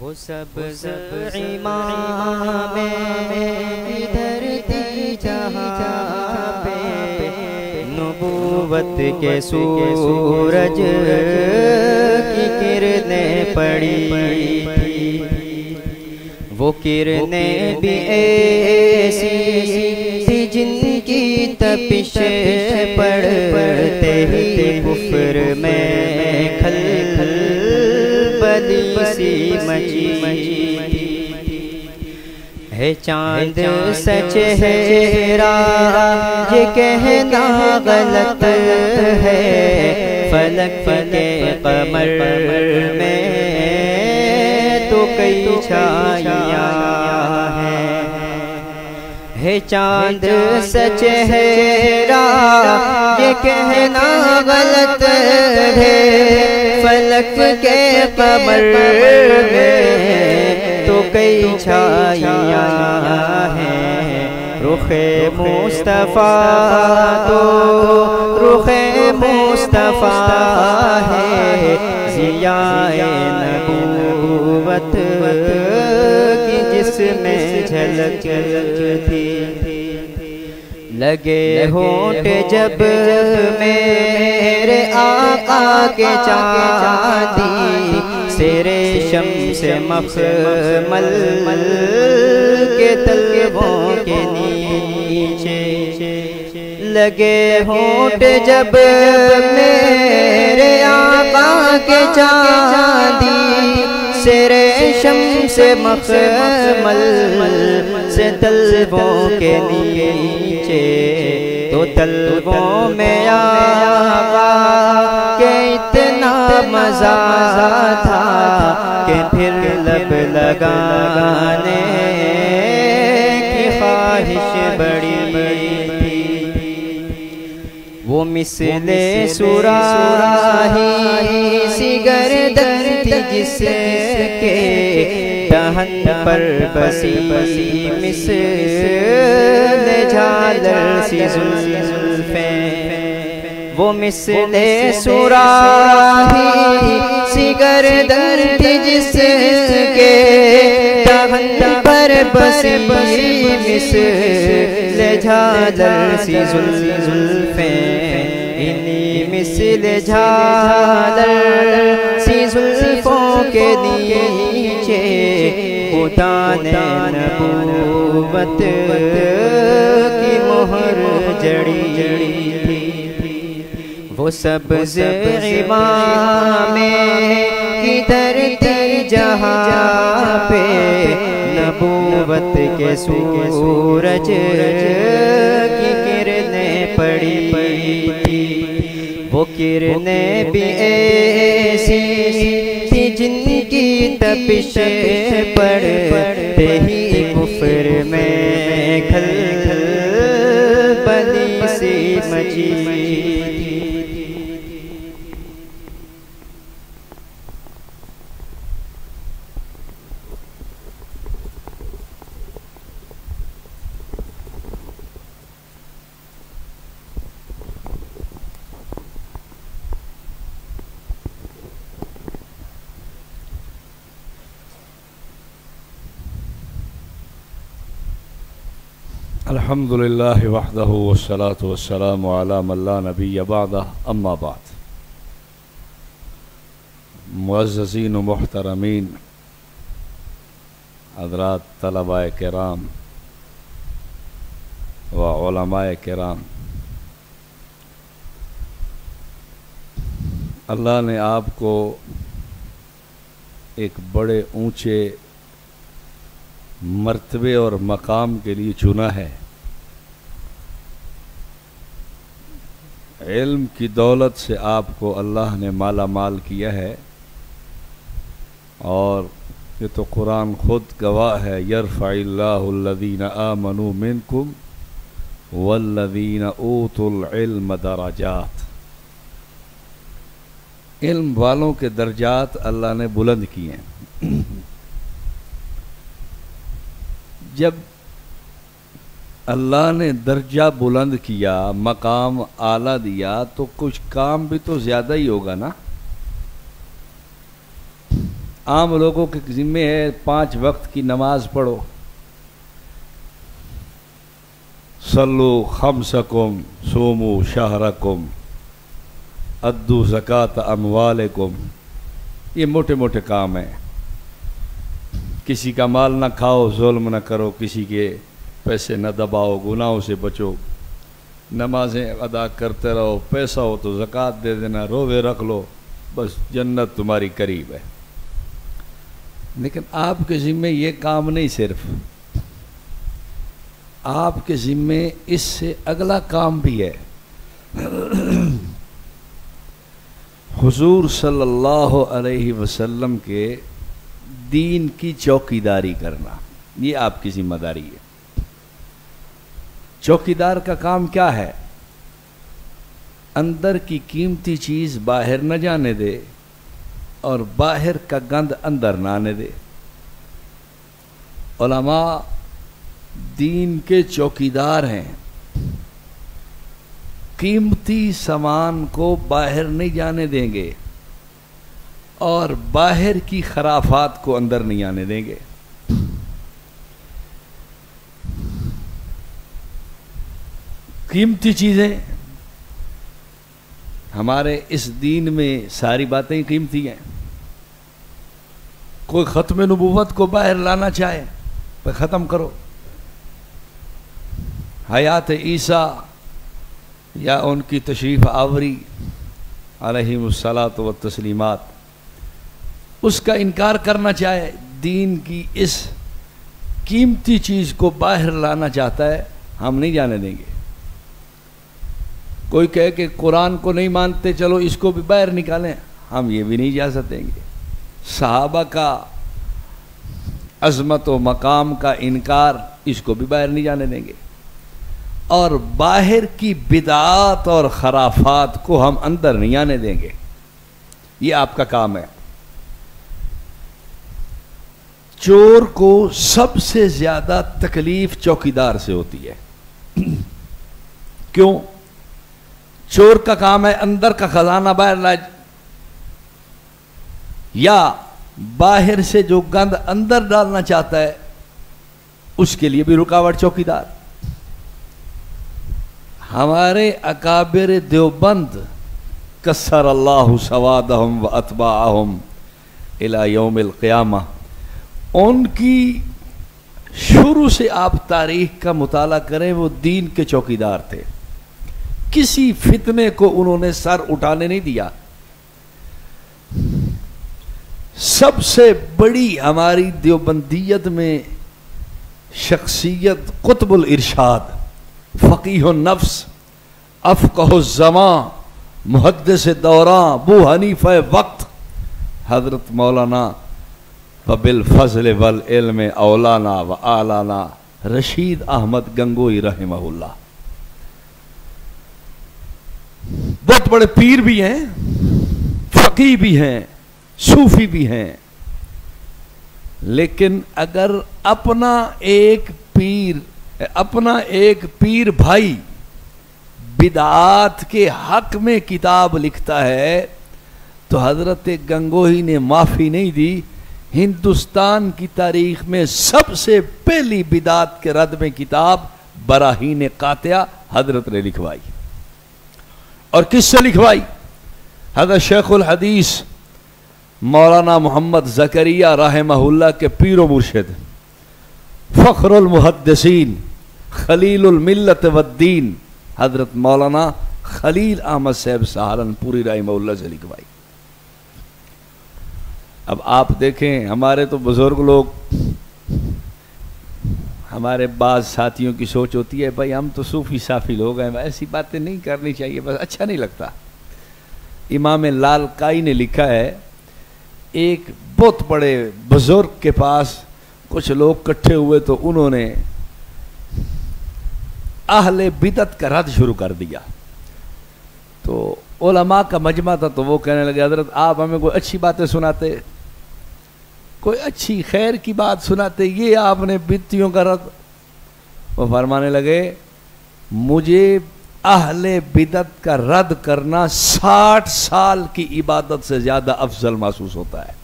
वो सब्ज़ इमाम धरती जहाँ पे नबूवत नबूवत के सूरज की किरणें पड़ी थी, वो किरणें भी ऐसी थी जिनकी तपिश पड़ते ही कुफ्र में खलबली सी मची है। चांद सच है ये कहना गलत है, फलक के कमर में तो कई छाइयाँ है। चांद सच है ये कहना गलत है, फलक के कमर में तो कई छाइयाँ हैं। रुखे मुस्तफ़ा तो रुखे मुस्तफ़ा है, ज़ियाए नबूवत की जिसमें झलक थी। लगे होंठ जब मेरे आका के चांदी से रेशम से मखमल के तलवों के नीचे, लगे होंठ जब मेरे आका के चांदी से रेशम से मखमल से तलवों के नीचे, तो तलवों में आका के इतना मजा था कि फिर लब लगाने की ख्वाहिश बड़ी थी। वो मिसले सुराही सी गर्दन थी जिसके दहन पर बसी मिसले झालर सी जुल्फें। वो मिसले सुराही सी गर्दन थी जिसके दहन पर बसी मिसले झालर सी जुल्फें। इन्हीं मिसले झालर सी जुल्फों के नीचे खुदा ने नबूवत की मोहर जड़ी थी। वो सब्ज़ इमामे की धरती जहाँ पे नबूवत के सूरज की किरणें पड़ी थी, वो किरणें भी ऐसी थी जिनकी तपिश पड़ते ही कुफ्र में खलबली सी मची। अल्हम्दुलिल्लाह वहदहु वस्सलातु वस्सलामु अला मन ला नबिय्य बअदह, अम्मा बाद। मुअज़्ज़ज़ीन व मुहतरमीन हज़रात तलबाए किराम व उलमाए किराम, अल्लाह ने आपको एक बड़े ऊंचे मर्तबे और मकाम के लिए चुना है। इल्म की दौलत से आपको अल्लाह ने माला माल किया है, और ये तो कुरान खुद गवाह है, यरफ़इल्लाहु अल्लज़ीना आमनू मिनकुम वल्लज़ीना ऊतुल इल्म दराजात। इल्म वालों के दर्जात अल्लाह ने बुलंद किए हैं। जब अल्लाह ने दर्जा बुलंद किया, मकाम आला दिया, तो कुछ काम भी तो ज़्यादा ही होगा ना। आम लोगों के ज़िम्मे है 5 वक्त की नमाज पढ़ो, सल्लु खम्सकुम सोमू शहरकुम, अद्दू ज़कात अमवालिकुम, ये मोटे मोटे काम हैं। किसी का माल ना खाओ, जुल्म ना करो, किसी के पैसे न दबाओ, गुनाहों से बचो, नमाजें अदा करते रहो, पैसा हो तो ज़कात दे देना, रोज़े रख लो, बस जन्नत तुम्हारी करीब है। लेकिन आपके ज़िम्मे ये काम नहीं, सिर्फ आपके ज़िम्मे इससे अगला काम भी है। हुजूर सल्लल्लाहु अलैहि वसल्लम के दीन की चौकीदारी करना, ये आपकी जिम्मेदारी है। चौकीदार का काम क्या है? अंदर की कीमती चीज़ बाहर न जाने दे और बाहर का गंद अंदर न आने दे। उलमा दीन के चौकीदार हैं, कीमती सामान को बाहर नहीं जाने देंगे और बाहर की खराफात को अंदर नहीं आने देंगे। कीमती चीज़ें, हमारे इस दीन में सारी बातें कीमती हैं। कोई ख़त्म नबूवत को बाहर लाना चाहे तो ख़त्म करो। हयात ईसा या उनकी तशरीफ़ आवरी अलैहिमुस्सलातु व तस्लीमात, उसका इनकार करना चाहे, दीन की इस कीमती चीज़ को बाहर लाना चाहता है, हम नहीं जाने देंगे। कोई कहे कि कुरान को नहीं मानते, चलो इसको भी बाहर निकालें, हम ये भी नहीं इजाज़त देंगे। सहाबा का अज़मत व मकाम का इनकार, इसको भी बाहर नहीं जाने देंगे। और बाहर की बिदात और खराफात को हम अंदर नहीं आने देंगे। ये आपका काम है। चोर को सबसे ज्यादा तकलीफ चौकीदार से होती है। क्यों? चोर का काम है अंदर का खजाना बाहर लाए, या बाहर से जो गंद अंदर डालना चाहता है उसके लिए भी रुकावट चौकीदार। हमारे अकाबिर देवबंद कस्सर अल्लाहु सवादहुम व अतबाअहुम इला यौमिल क़ियामा, उनकी शुरू से आप तारीख का मुताला करें, वो दीन के चौकीदार थे। किसी फितने को उन्होंने सर उठाने नहीं दिया। सबसे बड़ी हमारी देवबंदियत में शख्सियत कुतुबुल इरशाद, फ़क़ीह नफ्स, अफ़क़ह ज़मा, मुहद्दिस दौरां, अबू हनीफ़ा वक्त, हज़रत मौलाना बिल फ़ज़ल वल इल्म औलाना व आलाना रशीद अहमद गंगोई रहमहुल्लाह। बहुत बड़े पीर भी हैं, फ़क़ीह भी हैं, सूफी भी हैं। लेकिन अगर अपना एक पीर भाई बिदात के हक में किताब लिखता है तो हजरत गंगोही ने माफ़ी नहीं दी। हिंदुस्तान की तारीख में सबसे पहली बिदात के रद में किताब बराहीन कातिया हजरत ने लिखवाई। और किससे लिखवाई? हजरत शेखुल हदीस मौलाना मोहम्मद ज़करिया रहमहुल्लाह के पीरो मुर्शिद, फ़ख्रुल मुहद्दिसीन, खलीलुल मिल्लत वद्दीन, हजरत मौलाना खलील अहमद साहब सहारनपुरी रहमहुल्लाह से लिखवाई। अब आप देखें, हमारे तो बुजुर्ग लोग, हमारे बाज़ साथियों की सोच होती है भाई हम तो सूफी साफी लोग हैं, ऐसी बातें नहीं करनी चाहिए, बस अच्छा नहीं लगता। इमाम लालकाई ने लिखा है, एक बहुत बड़े बुजुर्ग के पास कुछ लोग इकट्ठे हुए तो उन्होंने अहले बिदत का रद्द शुरू कर दिया। तो उलमा का मजमा था, तो वो कहने लगे हजरत आप हमें कोई अच्छी बातें सुनाते, कोई अच्छी खैर की बात सुनाते, ये आपने बिदतियों का रद्द। वो फरमाने लगे मुझे अहले बिदत का रद्द करना 60 साल की इबादत से ज्यादा अफजल महसूस होता है।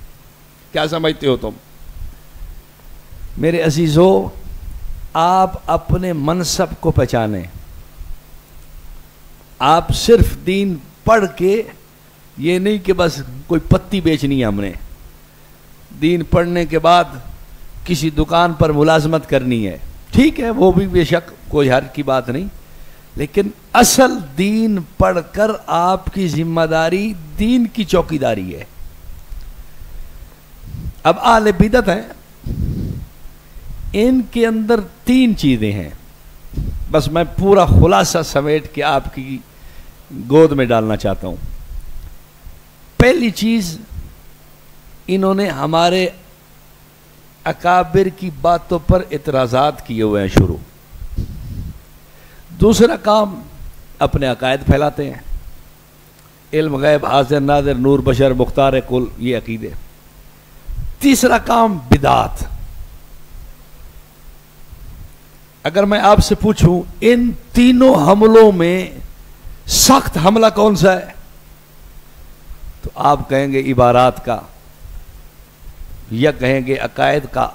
क्या समझते हो तुम? मेरे अजीजों, आप अपने मनसब को पहचानें। आप सिर्फ दीन पढ़ के ये नहीं कि बस कोई पत्ती बेचनी है हमने, दीन पढ़ने के बाद किसी दुकान पर मुलाजमत करनी है, ठीक है, वो भी बेशक कोई हर्ज की बात नहीं, लेकिन असल दीन पढ़कर आपकी जिम्मेदारी दीन की चौकीदारी है। अब आले बिदत हैं, इनके अंदर 3 चीजें हैं, बस मैं पूरा खुलासा समेट के आपकी गोद में डालना चाहता हूं। पहली चीज, इन्होंने हमारे अकाबिर की बातों पर इतराजात किए हुए हैं शुरू। दूसरा काम, अपने अकायद फैलाते हैं, इल्म गैब हाजिर नादिर नूर बशर मुख्तार कुल, ये अकीदे। तीसरा काम बिदात। अगर मैं आपसे पूछूं इन तीनों हमलों में सख्त हमला कौन सा है, तो आप कहेंगे इबारात का, या कहेंगे अकायद का।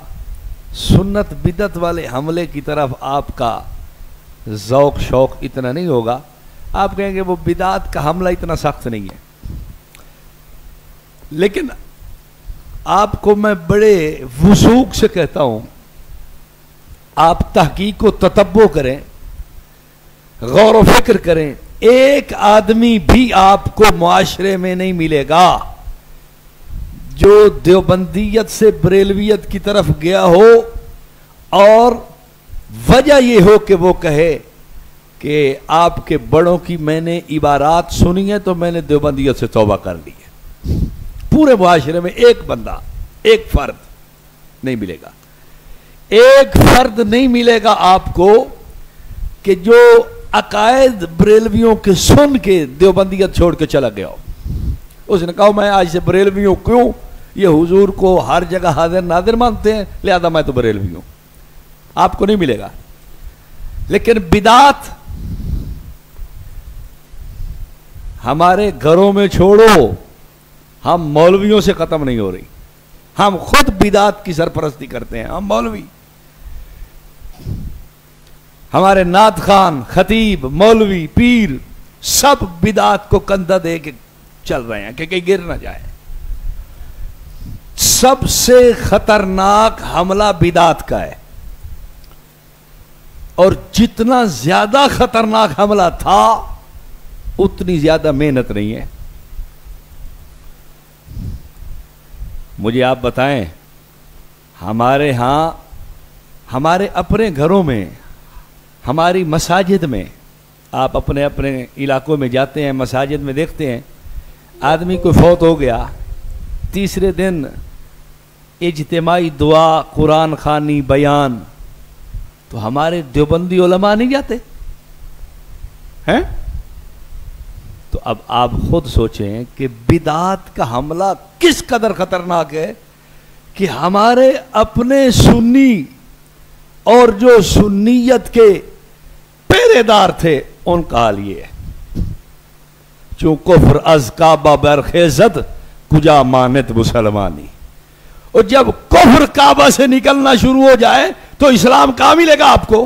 सुन्नत बिदत वाले हमले की तरफ आपका ज़ौक़ शौक़ इतना नहीं होगा, आप कहेंगे वो बिदात का हमला इतना सख्त नहीं है। लेकिन आपको मैं बड़े वसूख से कहता हूं, आप तहकीक को ततब्बो करें, गौर व फिक्र करें, एक आदमी भी आपको मुआशरे में नहीं मिलेगा जो देवबंदियत से बरेलवियत की तरफ गया हो और वजह यह हो कि वो कहे कि आपके बड़ों की मैंने इबारात सुनी है तो मैंने देवबंदियत से तौबा कर ली है। पूरे मुआशरे में एक बंदा, एक फर्द नहीं मिलेगा, एक फर्द नहीं मिलेगा आपको कि जो अकायद बरेलवियों के सुन के देवबंदियत छोड़ के चला गया हो। उसने कहा मैं आज से बरेलवी हूं, क्यों? ये हुजूर को हर जगह हाजिर नादिर मानते हैं, लिहाजा मैं तो बरेलवी हूं। आपको नहीं मिलेगा। लेकिन बिदात हमारे घरों में छोड़ो, हम मौलवियों से खत्म नहीं हो रही, हम खुद बिदात की सरपरस्ती करते हैं। हम मौलवी, हमारे नात खान, खतीब, मौलवी, पीर सब बिदात को कंधा दे के चल रहे हैं कि कहीं गिर ना जाए। सबसे खतरनाक हमला बिदात का है, और जितना ज्यादा खतरनाक हमला था उतनी ज्यादा मेहनत नहीं है। मुझे आप बताएं, हमारे यहां, हमारे अपने घरों में, हमारी मसाजिद में, आप अपने अपने इलाकों में जाते हैं, मसाजिद में देखते हैं, आदमी को फौत हो गया, तीसरे दिन इज्तिमाई दुआ, कुरान खानी, बयान, तो हमारे देवबंदी उलमा नहीं जाते हैं? तो अब आप खुद सोचें कि बिदात का हमला किस कदर खतरनाक है कि हमारे अपने सुन्नी और जो सुन्नियत के पहरेदार थे उनका हाल ये है। चूं कुफ्र अज काबा बरखेजत कुजा मानत मुसलमानी, और जब कुफ्र काबा से निकलना शुरू हो जाए तो इस्लाम कहां मिलेगा आपको?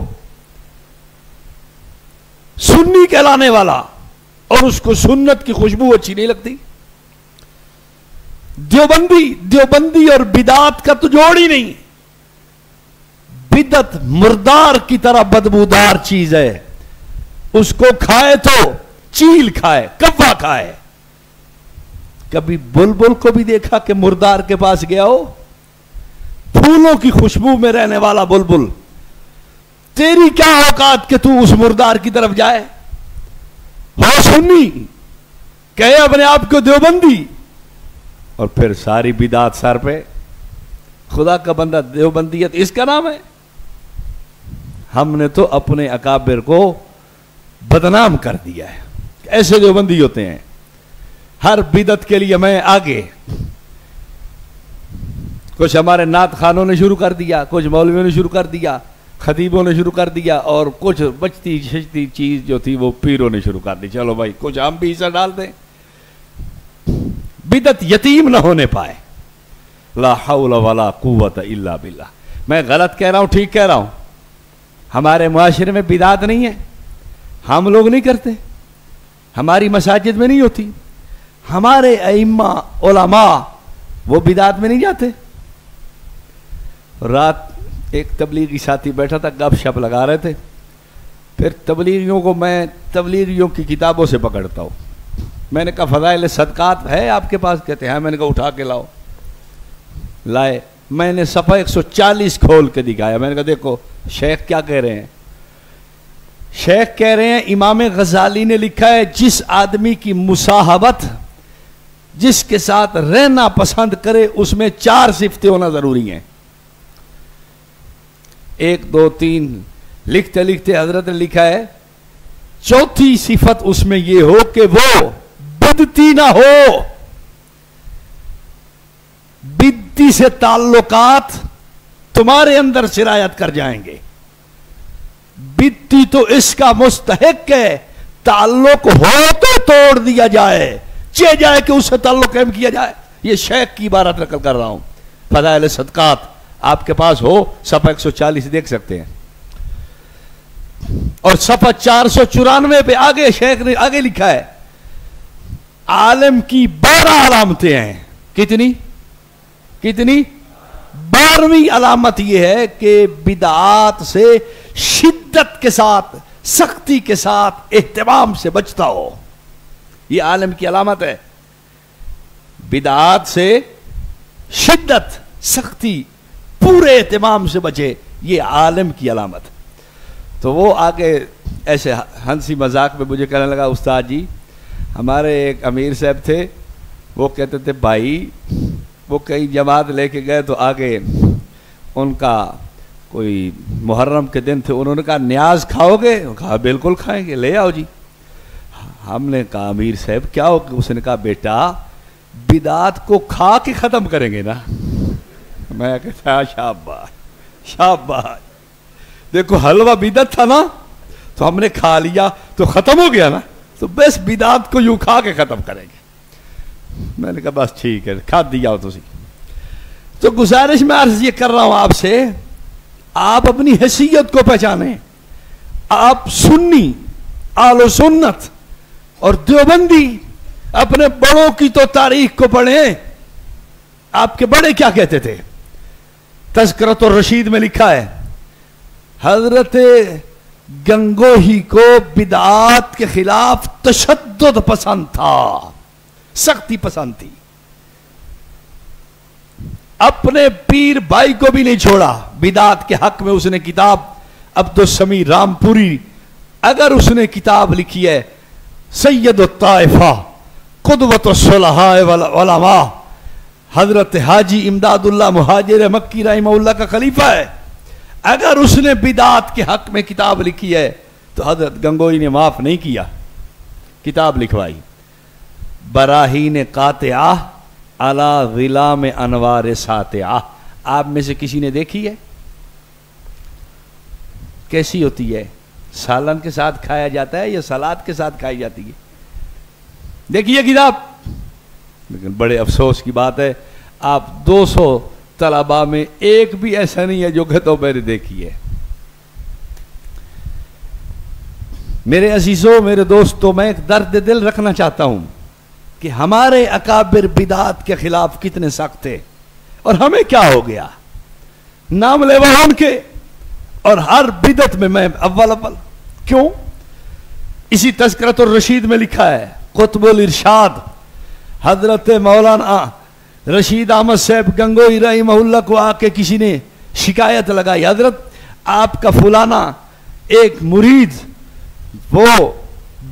सुन्नी कहलाने वाला और उसको सुन्नत की खुशबू अच्छी नहीं लगती। देवबंदी और बिदात का तो जोड़ ही नहीं। बिदत मुर्दार की तरह बदबूदार चीज है, उसको खाए तो चील खाए, कव्वा खाए। कभी बुलबुल को भी देखा कि मुर्दार के पास गया हो? फूलों की खुशबू में रहने वाला बुलबुल, तेरी क्या औकात कि तू उस मुर्दार की तरफ जाए? हो सुन्नी, कहे अपने आप को देवबंदी, और फिर सारी बिदात सर पे। खुदा का बंदा, देवबंदियत इसका नाम है? हमने तो अपने अकाबिर को बदनाम कर दिया है। ऐसे देवबंदी होते हैं, हर बिदत के लिए मैं आगे। कुछ हमारे नात खानों ने शुरू कर दिया, कुछ मौलवियों ने शुरू कर दिया, खतीबों ने शुरू कर दिया, और कुछ बचती छचती चीज जो थी वो पीरों ने शुरू कर दी। चलो भाई कुछ हम भी हिस्सा डाल दें, बिदत यतीम न होने पाए। ला हौला वला कुव्वत इल्ला बिल्लाह। मैं गलत कह रहा हूं, ठीक कह रहा हूं? हमारे मुआशरे में बिदात नहीं है, हम लोग नहीं करते, हमारी मसाजिद में नहीं होती, हमारे अइम्मा उलमा वो बिदात में नहीं जाते। रात एक तबलीगी साथी बैठा था, गपशप लगा रहे थे। फिर तबलीगियों को मैं तबलीगियों की किताबों से पकड़ता हूँ। मैंने कहा फ़ज़ाइल सदक़ात है आपके पास? कहते हैं मैंने कहा उठा के लाओ। लाए, मैंने सफ़ा 140 खोल के दिखाया। मैंने कहा देखो शेख क्या कह रहे हैं। शेख कह रहे हैं इमाम गज़ाली ने लिखा है जिस आदमी की मुसाहबत जिसके साथ रहना पसंद करे उसमें 4 सिफतें होना जरूरी हैं। 1 2 3 लिखते लिखते हजरत ने लिखा है चौथी सिफत उसमें यह हो कि वो बिदती ना हो। बिदती से ताल्लुकात तुम्हारे अंदर सिरायत कर जाएंगे। बिदती तो इसका मुस्तहिक है, ताल्लुक हो तो तोड़ दिया जाए, चे जाए कि उससे ताल्लुक कायम किया जाए। ये शेख की इबारत नकल कर रहा हूं। फ़ज़ाइल सदक़ात आपके पास हो, सफ़ा 140 देख सकते हैं। और सफ़ा 494 पे आगे शेख ने आगे लिखा है आलम की 12 अलामतें हैं। कितनी कितनी? 12वीं अलामत यह है कि बिदात से शिद्दत के साथ, सख्ती के साथ, एहतमाम से बचता हो। यह आलम की अलामत है। बिदात से शिद्दत, सख्ती, पूरे एहतमाम से बचे, यह आलम की अलामत। तो वो आगे ऐसे हंसी मजाक में मुझे कहने लगा उस्ताद जी हमारे एक अमीर साहब थे, वो कहते थे भाई वो कहीं जमात लेके गए तो आगे उनका कोई मुहर्रम के दिन थे, उन्होंने कहा न्याज खाओगे? कहा बिल्कुल खाएंगे, ले आओ जी। हमने कहा अमीर साहब क्या हो? उसने कहा बेटा बिदात को खा के ख़त्म करेंगे ना। मैं कहता शाबाश शाबाश, देखो हलवा बिदत था ना, तो हमने खा लिया तो ख़त्म हो गया ना, तो बस बिदात को यूं खा के ख़त्म करेंगे। मैंने कहा बस ठीक है, खा दिया हो तुसी। तो गुजारिश में अर्ज ये कर रहा हूं आपसे, आप अपनी हैसियत को पहचानें। आप सुन्नी, आलो सुन्नत और देवबंदी, अपने बड़ों की तो तारीख को पढ़ें। आपके बड़े क्या कहते थे? तज़किरत रशीद में लिखा है हजरत गंगोही को बिदात के खिलाफ तशद्दुद पसंद था, सख्ती पसंद थी। अपने पीर भाई को भी नहीं छोड़ा। बिदात के हक में उसने किताब, अब्दुल समी रामपुरी, अगर उसने किताब लिखी है सैयद ताइफा कुदवत सुलहा वल उलमा, हजरत हाजी इमदादुल्लाह मुहाजिर मक्की रहमहुल्लाह का खलीफा है। अगर उसने बिदात के हक में किताब लिखी है तो हजरत गंगोई ने माफ नहीं किया, किताब लिखवाई बराहीन कातिआ अला ग़िलाम अनवार सातिआ। आप में से किसी ने देखी है? कैसी होती है? सालन के साथ खाया जाता है या सलाद के साथ खाई जाती है? देखिए किताब। लेकिन बड़े अफसोस की बात है आप 200 तलबा में एक भी ऐसा नहीं है जो कहता मैंने देखी है। मेरे अजीजों, मेरे दोस्तों, मैं एक दर्द दिल रखना चाहता हूं कि हमारे अकाबिर बिदात के खिलाफ कितने सख्त थे और हमें क्या हो गया। नाम लेवा उनके और हर बिदत में मैं अव्वल क्यों? इसी तज़किरत रशीद में लिखा है कुतुबुल इरशाद, हजरत मौलाना रशीद अहमद साहब गंगोई रहमहुल्लाह को आके किसी ने शिकायत लगाई, हजरत आपका फुलाना एक मुरीद वो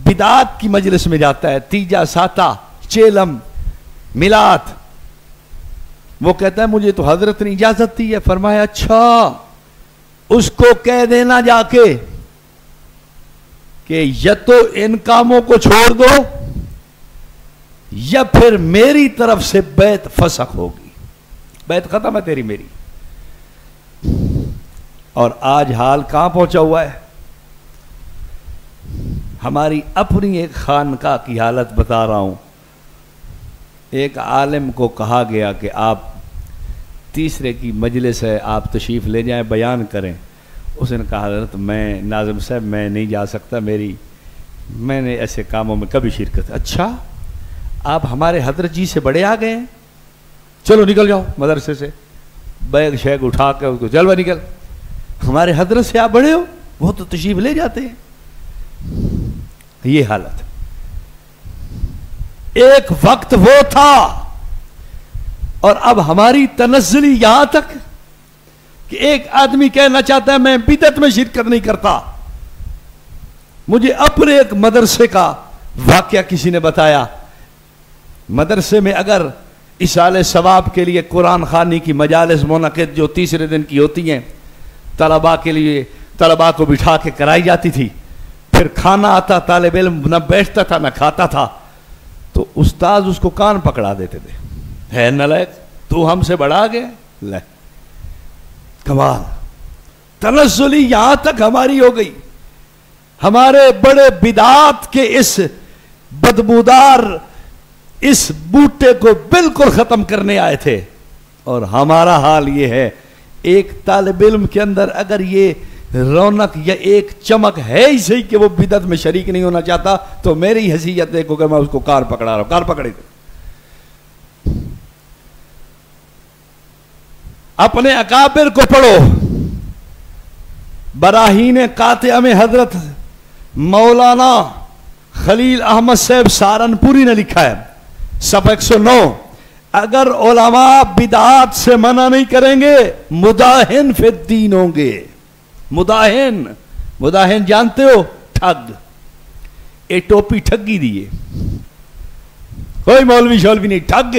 बिदात की मजलिस में जाता है, तीजा साता चेलम मिलात, वो कहता है मुझे तो हजरत ने इजाजत दी है। फरमाया अच्छा उसको कह देना जाके कि या तो इन कामों को छोड़ दो या फिर मेरी तरफ से बैत फसख होगी, बैत खत्म है तेरी मेरी। और आज हाल कहां पहुंचा हुआ है? हमारी अपनी एक खानका की हालत बता रहा हूं। एक आलिम को कहा गया कि आप तीसरे की मजलिस है, आप तशरीफ ले जाएं, बयान करें। उसने कहा हज़रत मैं नाज़िम साहब मैं नहीं जा सकता, मैंने ऐसे कामों में कभी शिरकत। अच्छा आप हमारे हजरत जी से बड़े आ गए हैं, चलो निकल जाओ मदरसे से, बैग शैग उठा के उसको चल निकल, हमारे हजरत से आप बड़े हो, वो तो तशरीफ ले जाते हैं। ये हालत, एक वक्त वो था और अब हमारी तनज़्ज़ुली यहां तक कि एक आदमी कहना चाहता है मैं बिदअत में शिरकत नहीं करता। मुझे अपने एक मदरसे का वाकया किसी ने बताया, मदरसे में अगर इसाले सवाब के लिए कुरान खानी की मजालिस मुनक़िद जो तीसरे दिन की होती हैं, तलबा के लिए तलबा को बिठा के कराई जाती थी, फिर खाना आता, तालिब इल्म न बैठता था न खाता था, तो उस्ताद उसको कान पकड़ा देते थे, है नलायक तू हमसे बढ़ा गया। ले कमाल, तनज़्ज़ुली यहां तक हमारी हो गई। हमारे बड़े बिदात के इस बदबूदार इस बूटे को बिल्कुल खत्म करने आए थे, और हमारा हाल ये है, एक तालिब इल्म के अंदर अगर ये रौनक या एक चमक है ही सही कि वो बिदअत में शरीक नहीं होना चाहता, तो मेरी हैसियत देखो कि मैं उसको कार पकड़ा रहा हूं, कार पकड़े थे। अपने अकाबिर को पढ़ो, बराहीन कातिया में हजरत मौलाना खलील अहमद साहब सहारनपुरी ने लिखा है, सफ़ा 109, अगर उलमा बिदात से मना नहीं करेंगे मुदाहिन फिद्दीन होंगे। मुदाहिन, मुदाहिन जानते हो, ठग। ये टोपी ठगी दिए, कोई मौलवी शौलवी नहीं, ठग,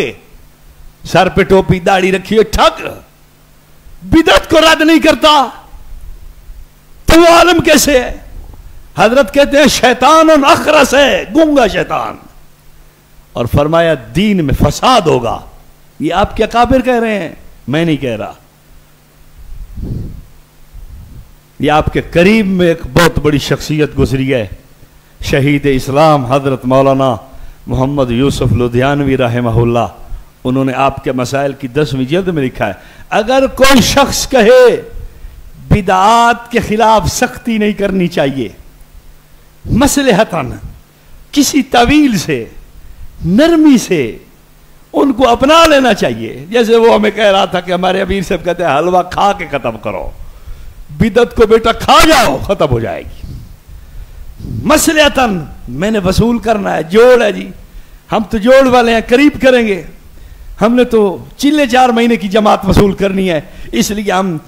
सर पे टोपी दाढ़ी रखी है, ठग। बिदअत को रद्द नहीं करता तो वो आलम कैसे है? हजरत कहते हैं शैतान और अखरस है, गूंगा शैतान, और फरमाया दीन में फसाद होगा। ये आपके अकाबिर कह रहे हैं, मैं नहीं कह रहा। ये आपके करीब में एक बहुत बड़ी शख्सियत गुजरी है, शहीद इस्लाम हजरत मौलाना मोहम्मद यूसुफ लुधियानवी रहमहुल्लाह, उन्होंने आपके मसाइल की 10वीं जिल्द में लिखा है, अगर कोई शख्स कहे बिदात के खिलाफ सख्ती नहीं करनी चाहिए, मसलहतन किसी तवील से, नरमी से उनको अपना लेना चाहिए। जैसे वो हमें कह रहा था कि हमारे अमीर साहब कहते हैं हलवा खा के खत्म करो, बिदअत को बेटा खा जाओ खत्म हो जाएगी। मसलहतन मैंने वसूल करना है, जोड़ है जी, हम तो जोड़ वाले हैं, करीब करेंगे, हमने तो चिल्ले 4 महीने की जमात वसूल करनी है, इसलिए हम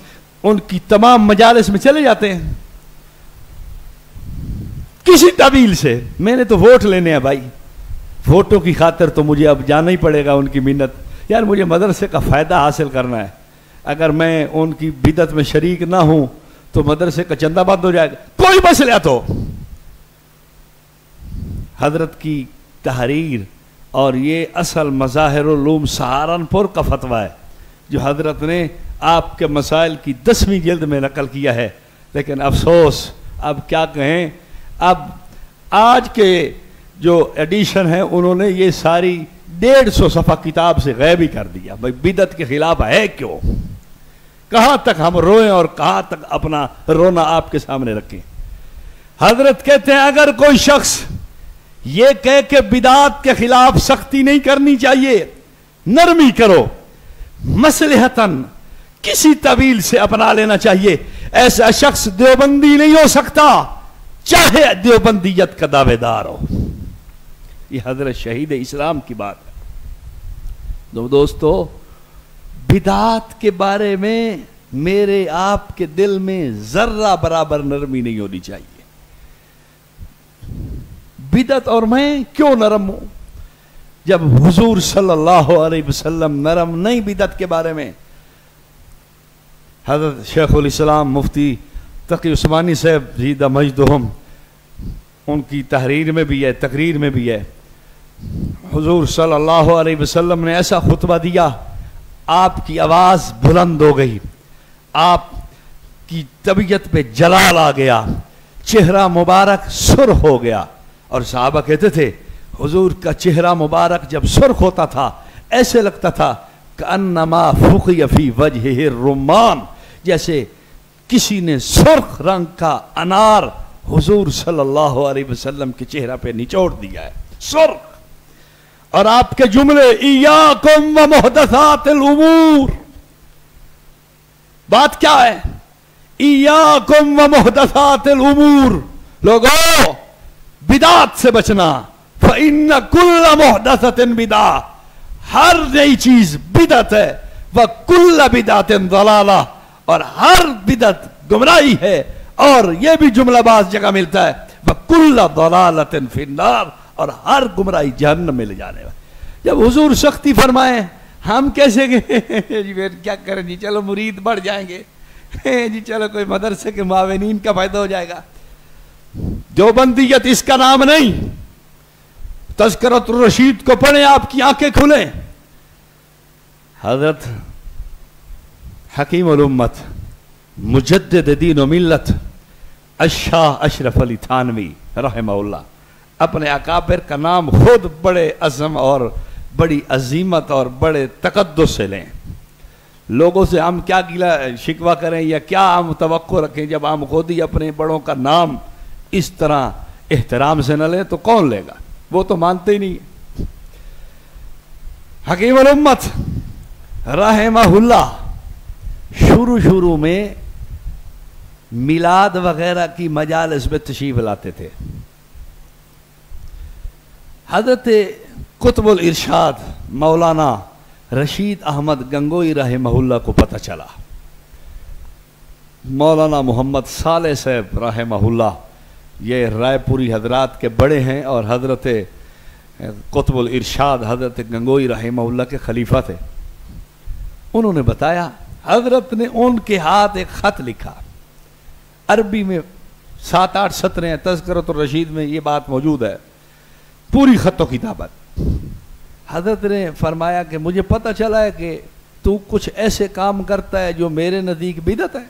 उनकी तमाम मजालिस में चले जाते हैं। किसी तवील से मैंने तो वोट लेने हैं भाई, वोटों की खातिर तो मुझे अब जाना ही पड़ेगा उनकी मिन्नत, यार मुझे मदरसे का फायदा हासिल करना है, अगर मैं उनकी बिदअत में शरीक ना हूं तो मदरसे का चंदा बंद हो जाएगा। कोई मसला तो हजरत की तहरीर और ये असल मज़ाहिरुल उलूम सहारनपुर का फतवा है जो हजरत ने आपके मसाइल की 10वीं जिल्द में नकल किया है। लेकिन अफसोस, अब क्या कहें, अब आज के जो एडिशन है उन्होंने ये सारी 150 सफ़ा किताब से गायब ही कर दिया। भाई बिदअत के खिलाफ है क्यों, कहां तक हम रोएं और कहां तक अपना रोना आपके सामने रखें। हजरत कहते हैं अगर कोई शख्स ये कह के बिदात के खिलाफ सख्ती नहीं करनी चाहिए, नरमी करो, मसलहतन किसी तवील से अपना लेना चाहिए, ऐसा शख्स देवबंदी नहीं हो सकता चाहे देवबंदियत का दावेदार हो। ये हजरत शहीद इस्लाम की बात है। दोस्तों, बिदात के बारे में मेरे आपके दिल में जर्रा बराबर नरमी नहीं होनी चाहिए। बिदअत और मैं क्यों नरम हूं, जब हुजूर सल्लल्लाहु अलैहि वसल्लम नरम नहीं बिदअत के बारे में। हजरत शेखुल इस्लाम मुफ्ती तकी उस्मानी साहब जीदा मजदुहुम, उनकी तहरीर में भी है, तकरीर में भी है, हुजूर सल्लल्लाहु अलैहि वसल्लम ने ऐसा खुतबा दिया, आपकी आवाज बुलंद हो गई, आपकी तबीयत पे जलाल आ गया, चेहरा मुबारक सुर्ख हो गया, और सहाबा कहते थे हुजूर का चेहरा मुबारक जब सुर्ख होता था ऐसे लगता था कअन्नमा फुक़िया फ़ी वजहिही रुम्मान, जैसे किसी ने सुर्ख रंग का अनार हुजूर सल्लल्लाहु अलैहि वसल्लम के चेहरा पे निचोड़ दिया है, सुर्ख। और आपके जुमले इय्याकुम व मुहदसातिल उमूर, बात क्या है? इय्याकुम व मुहदसातिल उमूर, लोगों बिदात से बचना। फ़इन्न कुल्ल मुहदसतिन बिदा, हर नई चीज बिदत है। व कुल्ल बिदातिन दलाला, और हर बिदत गुमराही है। और यह भी जुमलाबाज जगह मिलता है, व कुल्ल दलालतिन फिन्नार, और हर गुमराही जहन्नम में ले जाने वाली। जब हुजूर सख्ती फरमाए, हम कैसे गए जी, फिर क्या करें जी, चलो मुरीद बढ़ जाएंगे जी, चलो कोई मदरसे के मावेनीन का फायदा हो जाएगा। देवबंदियत इसका नाम नहीं। तज़किरतुर रशीद को पढ़े, आपकी आंखें खुले। हजरत हकीमुल उम्मत मुजद्दिद दीन व मिल्लत शाह अशरफ अली थानवी रहमहुल्लाह अपने अकाबिर का नाम खुद बड़े अज़म और बड़ी अजीमत और बड़े तकद्दुस से लें। लोगों से हम क्या गिला शिकवा करें या क्या हम तवक्को रखें, जब हम खुद ही अपने बड़ों का नाम इस तरह एहतराम से न लें तो कौन लेगा? वो तो मानते ही नहीं। हकीमुल उम्मत रहमहुल्लाह शुरू में मिलाद वगैरह की मजालिस में तशरीफ लाते थे। हजरत कुतुबुल इरशाद मौलाना रशीद अहमद गंगोई रहमहुल्लाह को पता चला, मौलाना मोहम्मद साले साहब रहमहुल्लाह ये रायपुरी हजरात के बड़े हैं और हजरत कुतुबुल इरशाद हजरत गंगोई रहमहुल्लाह के खलीफा थे। उन्होंने बताया, हजरत ने उनके हाथ एक खत लिखा, अरबी में 7-8 सतरें हैं, तज़किरतुर रशीद में ये बात मौजूद है, पूरी खत्तो किताबत। हजरत ने फरमाया कि मुझे पता चला है कि तू कुछ ऐसे काम करता है जो मेरे नज़दीक बिदअत है।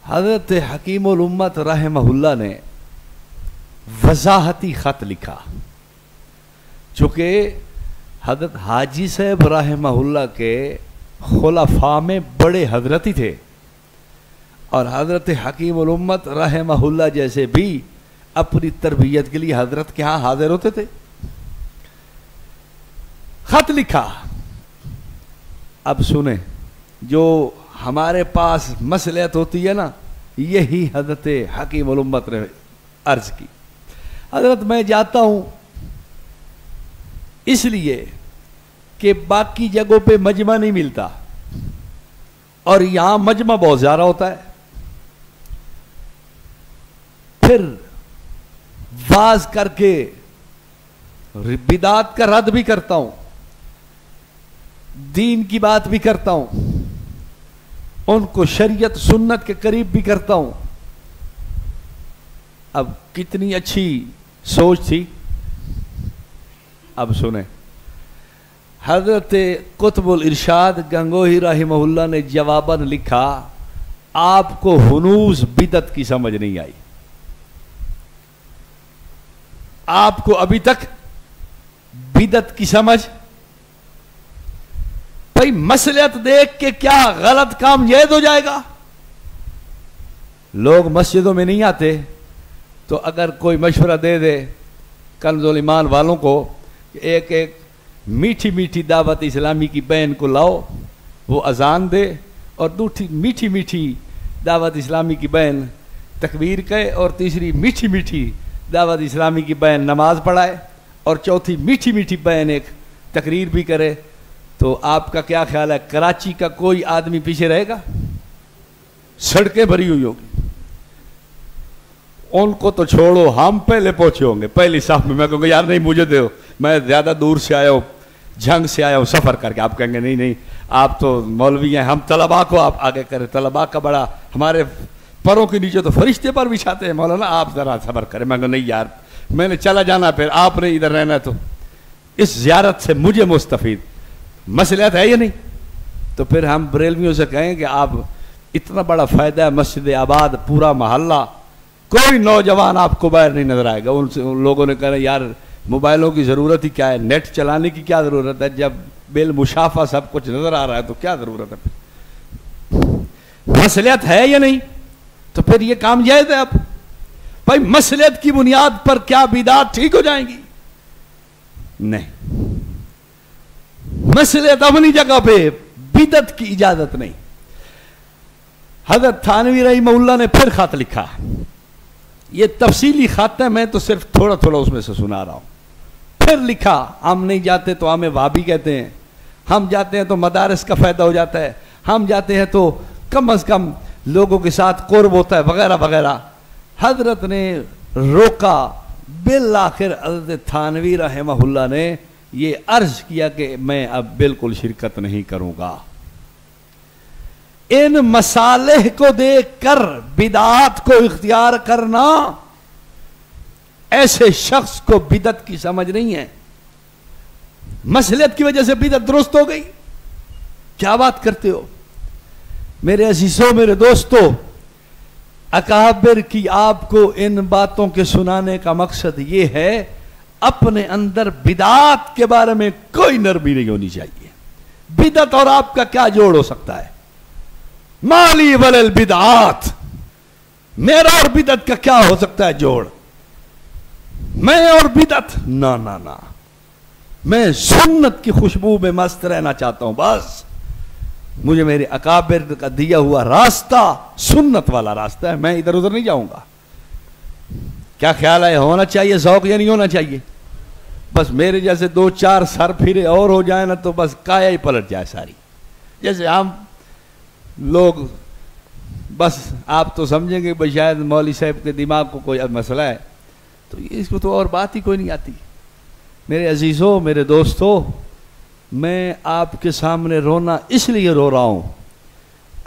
हजरत हकीमुल उम्मत रहमहुल्लाह ने वजाहती खत लिखा, चूंकि हजरत हाजी साहब रहमहुल्लाह के खुलफा में बड़े हजरती थे और हजरत हकीमुल उम्मत रहमहुल्लाह जैसे भी अपनी तरबियत के लिए हजरत के यहां हाजिर होते थे। खत लिखा, अब सुने, जो हमारे पास मसलियत होती है ना, यही हजरत हकीमुल उम्मत ने अर्ज की। हजरत मैं जाता हूं इसलिए कि बाकी जगहों पे मजमा नहीं मिलता और यहां मजमा बहुत ज्यादा होता है। फिर वाज करके बिदात का रद्द भी करता हूं, दीन की बात भी करता हूं, उनको शरीयत सुन्नत के करीब भी करता हूं। अब कितनी अच्छी सोच थी। अब सुने, हजरत कुतुबुल इरशाद गंगोही रहमहुल्लाह ने जवाबन लिखा, आपको हुनूस बिदत की समझ नहीं आई, आपको अभी तक बिदत की समझ। भाई मसलियत देख के क्या गलत काम जायज हो जाएगा? लोग मस्जिदों में नहीं आते तो अगर कोई मशवरा दे दे कंज़ुल ईमान वालों को, एक एक मीठी मीठी दावत इस्लामी की बहन को लाओ, वो अजान दे, और दूसरी मीठी मीठी दावत इस्लामी की बहन तकबीर कहे, और तीसरी मीठी मीठी दावत इस्लामी की बहन नमाज पढ़ाए, और चौथी मीठी मीठी बहन एक तकरीर भी करे, तो आपका क्या ख्याल है, कराची का कोई आदमी पीछे रहेगा? सड़कें भरी हुई होगी। उनको तो छोड़ो, हम पहले पहुंचे होंगे पहली साफ में। मैं कहूँगा यार नहीं मुझे दो, मैं ज्यादा दूर से आया हूँ, झंग से आया हूँ सफर करके। आप कहेंगे नहीं नहीं आप तो मौलवी हैं, हम तलबा को आप आगे करें, तलबा का बड़ा, हमारे परों के नीचे तो फरिश्ते पर बिछाते हैं, मौलाना आप जरा सफर करें। मैं कहूँ नहीं यार मैंने चला जाना, फिर आपने इधर रहना, तो इस जियारत से मुझे मुस्तफीद मसलियत है या नहीं? तो फिर हम बरेलवियों से कहें कि आप इतना बड़ा फायदा है, मस्जिद आबाद पूरा मोहल्ला, कोई नौजवान आपको बाहर नहीं नजर आएगा। उन लोगों ने कहा यार मोबाइलों की जरूरत ही क्या है, नेट चलाने की क्या जरूरत है, जब बिल मुशाफा सब कुछ नजर आ रहा है तो क्या जरूरत है? मसलियत है या नहीं? तो फिर ये काम जायज है। अब भाई मसलियत की बुनियाद पर क्या बिदात ठीक हो जाएंगी? नहीं, मसले तो अपनी जगह पे, बिदत की इजाजत नहीं। हजरत थानवी रहीमहुल्लाह ने फिर खत लिखा, ये तफसीली खत है, मैं तो सिर्फ थोड़ा थोड़ा उसमें से सुना रहा हूं। फिर लिखा, हम नहीं जाते तो हमें वाबी कहते हैं, हम जाते हैं तो मदारस का फायदा हो जाता है, हम जाते हैं तो कम से कम लोगों के साथ कुर्ब होता है, वगैरह वगैरह। हजरत ने रोका, बिल आखिर हजरत थानवी रहमहुल्लाह ने ये अर्ज किया कि मैं अब बिल्कुल शिरकत नहीं करूंगा। इन मसालेह को देखकर बिदात को इख्तियार करना ऐसे शख्स को बिदत की समझ नहीं है। मसलियत की वजह से बिदत दुरुस्त हो गई, क्या बात करते हो मेरे अजीजों, मेरे दोस्तों। अकाबिर की आपको इन बातों के सुनाने का मकसद यह है, अपने अंदर बिदात के बारे में कोई नरमी नहीं होनी चाहिए। बिदत और आपका क्या जोड़ हो सकता है? माली वलल बिदात, मेरा और बिदत का क्या हो सकता है जोड़? मैं और बिदत, ना ना ना, मैं सुन्नत की खुशबू में मस्त रहना चाहता हूं। बस मुझे मेरे अकाबिर का दिया हुआ रास्ता सुन्नत वाला रास्ता है, मैं इधर उधर नहीं जाऊंगा। क्या ख्याल है, होना चाहिए शौक या नहीं होना चाहिए? बस मेरे जैसे दो चार सर फिरे और हो जाए ना तो बस काया ही पलट जाए सारी। जैसे हम लोग, बस आप तो समझेंगे भाई शायद मौलवी साहब के दिमाग को कोई मसला है, तो इसको तो और बात ही कोई नहीं आती। मेरे अजीजों, मेरे दोस्तों, मैं आपके सामने रोना इसलिए रो रहा हूं,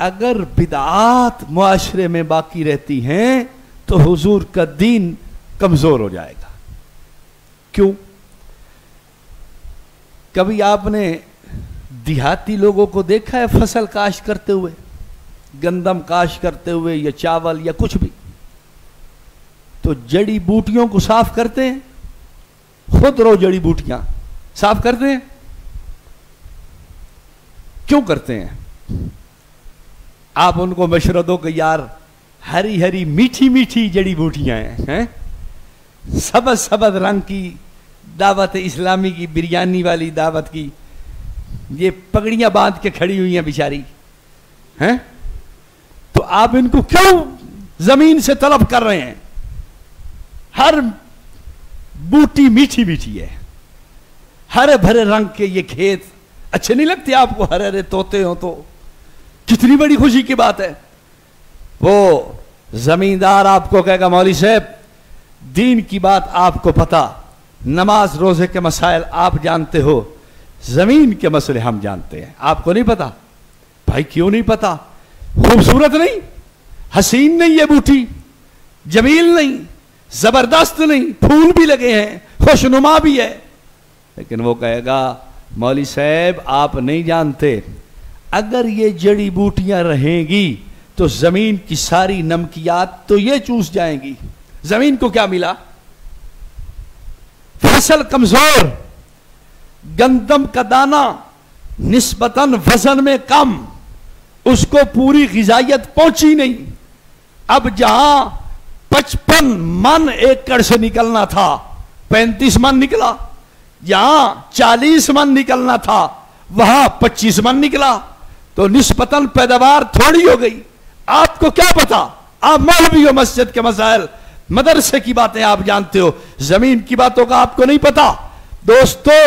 अगर बिदात मुआशरे में बाकी रहती हैं तो हुजूर का दीन कमजोर हो जाएगा। क्यों? कभी आपने देहाती लोगों को देखा है फसल काश्त करते हुए, गंदम काश्त करते हुए या चावल या कुछ भी? तो जड़ी बूटियों को साफ करते हैं, खुद रो जड़ी बूटियां साफ करते हैं। क्यों करते हैं? आप उनको मशवरा दो कि यार हरी हरी मीठी मीठी जड़ी बूटियां हैं, सबज सबज रंग की दावत इस्लामी की, बिरयानी वाली दावत की, ये पगड़ियां बांध के खड़ी हुई हैं बेचारी हैं, तो आप इनको क्यों जमीन से तलब कर रहे हैं? हर बूटी मीठी मीठी है, हरे भरे रंग के ये खेत अच्छे नहीं लगते आपको? हरे हरे तोते हो तो कितनी बड़ी खुशी की बात है। वो जमींदार आपको कहेगा मौलवी साहब दीन की बात आपको पता, नमाज रोजे के मसाइल आप जानते हो, जमीन के मसले हम जानते हैं, आपको नहीं पता। भाई क्यों नहीं पता? खूबसूरत नहीं, हसीन नहीं, ये बूटी जमील नहीं, जबरदस्त नहीं, फूल भी लगे हैं, खुशनुमा भी है, लेकिन वो कहेगा मौलवी साहब आप नहीं जानते, अगर ये जड़ी बूटियां रहेंगी तो जमीन की सारी नमकियात तो ये चूस जाएंगी। जमीन को क्या मिला? फसल कमजोर, गंदम का दाना निस्बतन वजन में कम, उसको पूरी गिजायत पहुंची नहीं। अब जहां 55 मन एकड़ से निकलना था 35 मन निकला, जहां 40 मन निकलना था वहां 25 मन निकला, तो निस्बतन पैदावार थोड़ी हो गई। आपको क्या पता? आप मौलवी हो, मस्जिद के मसाइल मदरसे की बातें आप जानते हो, जमीन की बातों का आपको नहीं पता। दोस्तों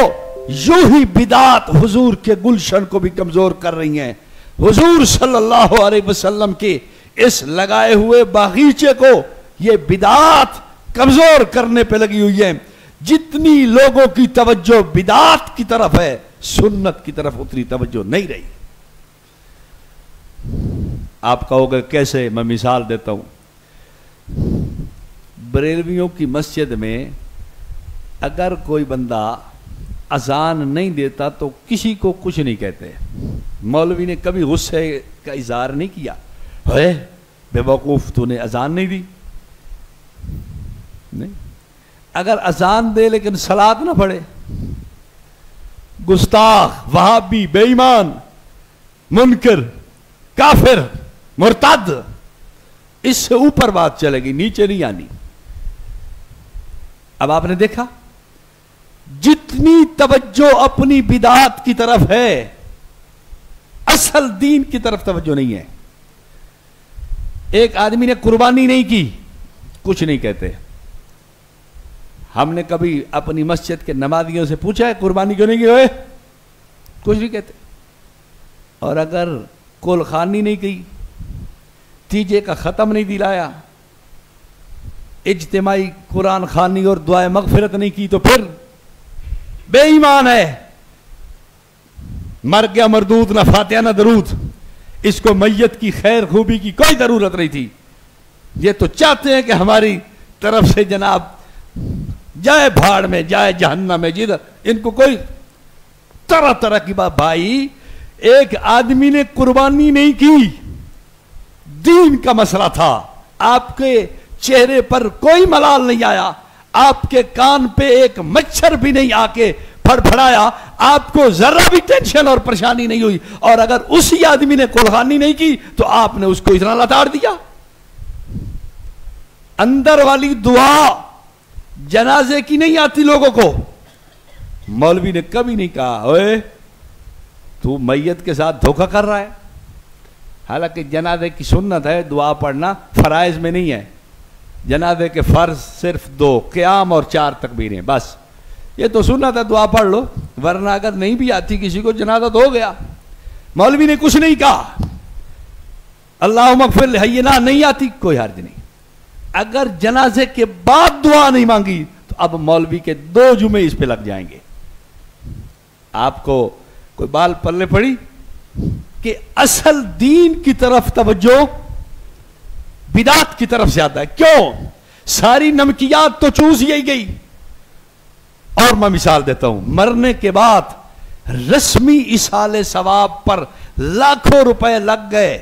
यूं ही बिदात हुजूर के गुलशन को भी कमजोर कर रही हैं। हुजूर सल्लल्लाहु अलैहि वसल्लम के इस लगाए हुए बागीचे को ये बिदात कमजोर करने पे लगी हुई है। जितनी लोगों की तवज्जो बिदात की तरफ है, सुन्नत की तरफ उतनी तवज्जो नहीं रही। आप कहोगे कैसे? मैं मिसाल देता हूं। बरेलवियों की मस्जिद में अगर कोई बंदा अजान नहीं देता तो किसी को कुछ नहीं कहते। मौलवी ने कभी गुस्से का इजहार नहीं किया, है बेवकूफ तूने अजान नहीं दी। नहीं, अगर अजान दे लेकिन सलात ना पढ़े, गुस्ताख, वहाबी, बेईमान, मुनकर, काफिर, मुर्तद, इससे ऊपर बात चलेगी, नीचे नहीं आनी। अब आपने देखा जितनी तवज्जो अपनी बिदात की तरफ है, असल दीन की तरफ तवज्जो नहीं है। एक आदमी ने कुर्बानी नहीं की, कुछ नहीं कहते। हमने कभी अपनी मस्जिद के नमाजियों से पूछा है कुर्बानी क्यों नहीं की हुए? कुछ नहीं कहते। और अगर कुलखानी नहीं की, तीजे का ख़त्म नहीं दिलाया, इज्तिमाई कुरान खानी और दुआए मगफिरत नहीं की, तो फिर बेईमान है, मर गया मरदूद, ना फातिहा ना दरूद। इसको मैयत की खैर खूबी की कोई जरूरत नहीं थी। ये तो चाहते हैं कि हमारी तरफ से जनाब जाए भाड़ में, जाए जहन्नम में, जिधर इनको कोई तरह तरह की बात। भाई एक आदमी ने कुर्बानी नहीं की, दीन का मसला था। आपके चेहरे पर कोई मलाल नहीं आया, आपके कान पे एक मच्छर भी नहीं आके फड़फड़ाया, आपको जरा भी टेंशन और परेशानी नहीं हुई। और अगर उसी आदमी ने कुर्बानी नहीं की तो आपने उसको इतना लताड़ दिया। अंदर वाली दुआ जनाजे की नहीं आती लोगों को। मौलवी ने कभी नहीं कहा ओए तू मैयत के साथ धोखा कर रहा है। हालांकि जनाजे की सुन्नत है दुआ पढ़ना, फराइज में नहीं है। जनाजे के फर्ज सिर्फ 2 क़याम और 4 तकबीरें, बस ये तो सुन्नत है, दुआ पढ़ लो। वरना अगर नहीं भी आती किसी को, जनाजा तो हो गया। मौलवी ने कुछ नहीं कहा, अल्लाह मगफिर हय्यना नहीं आती, कोई हर्ज नहीं। अगर जनाजे के बाद दुआ नहीं मांगी तो अब मौलवी के 2 जुमे इस पे लग जाएंगे। आपको कोई बाल पल्ले पड़ी कि असल दीन की तरफ तवज्जो बिदात की तरफ ज्यादा है। क्यों? सारी नमकियात तो चूस ही गई। और मैं मिसाल देता हूं, मरने के बाद रस्मी इसाले सवाब पर लाखों रुपए लग गए,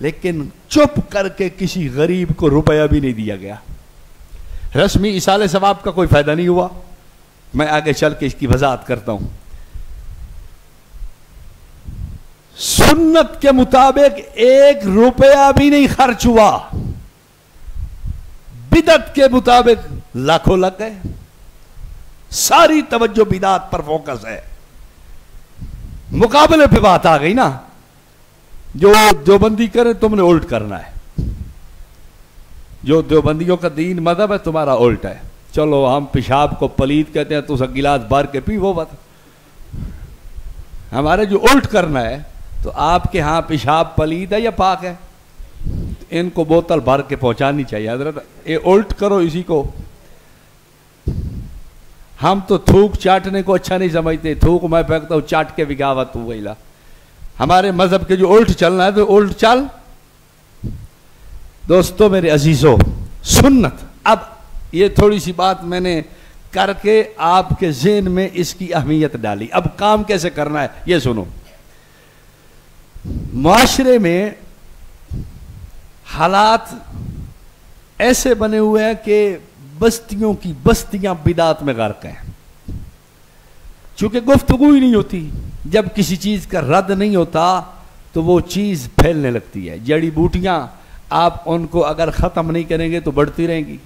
लेकिन चुप करके किसी गरीब को रुपया भी नहीं दिया गया। रस्मी इसाले सवाब का कोई फायदा नहीं हुआ। मैं आगे चल के इसकी वजाहत करता हूं। सुन्नत के मुताबिक 1 रुपया भी नहीं खर्च हुआ, बिदत के मुताबिक लाखों लग गए। सारी तवज्जो बिदात पर फोकस है। मुकाबले पे बात आ गई ना, जो देवबंदी करे तुमने उल्ट करना है। जो देवबंदियों का दीन मजहब है तुम्हारा उल्ट है। चलो हम पेशाब को पलीद कहते हैं तो उसे गिलास भर के पी, वो बात। हमारे जो उल्ट करना है, तो आपके यहां पेशाब पलीद है या पाक है, तो इनको बोतल भर के पहुंचानी चाहिए। हजरत ये उल्ट करो इसी को। हम तो थूक चाटने को अच्छा नहीं समझते। थूक मैं फेंकता हूं, चाट के बिगावत हो गई। हमारे मजहब के जो उल्ट चलना है तो उल्ट चल। दोस्तों मेरे अजीजों, सुन्नत, अब ये थोड़ी सी बात मैंने करके आपके ज़हन में इसकी अहमियत डाली। अब काम कैसे करना है ये सुनो। माशरे में हालात ऐसे बने हुए हैं कि बस्तियों की बस्तियां बिदात में गर्क हैं। चूंकि गुफ्तगू ही नहीं होती, जब किसी चीज का रद्द नहीं होता तो वो चीज फैलने लगती है। जड़ी बूटियां आप उनको अगर खत्म नहीं करेंगे तो बढ़ती रहेंगी।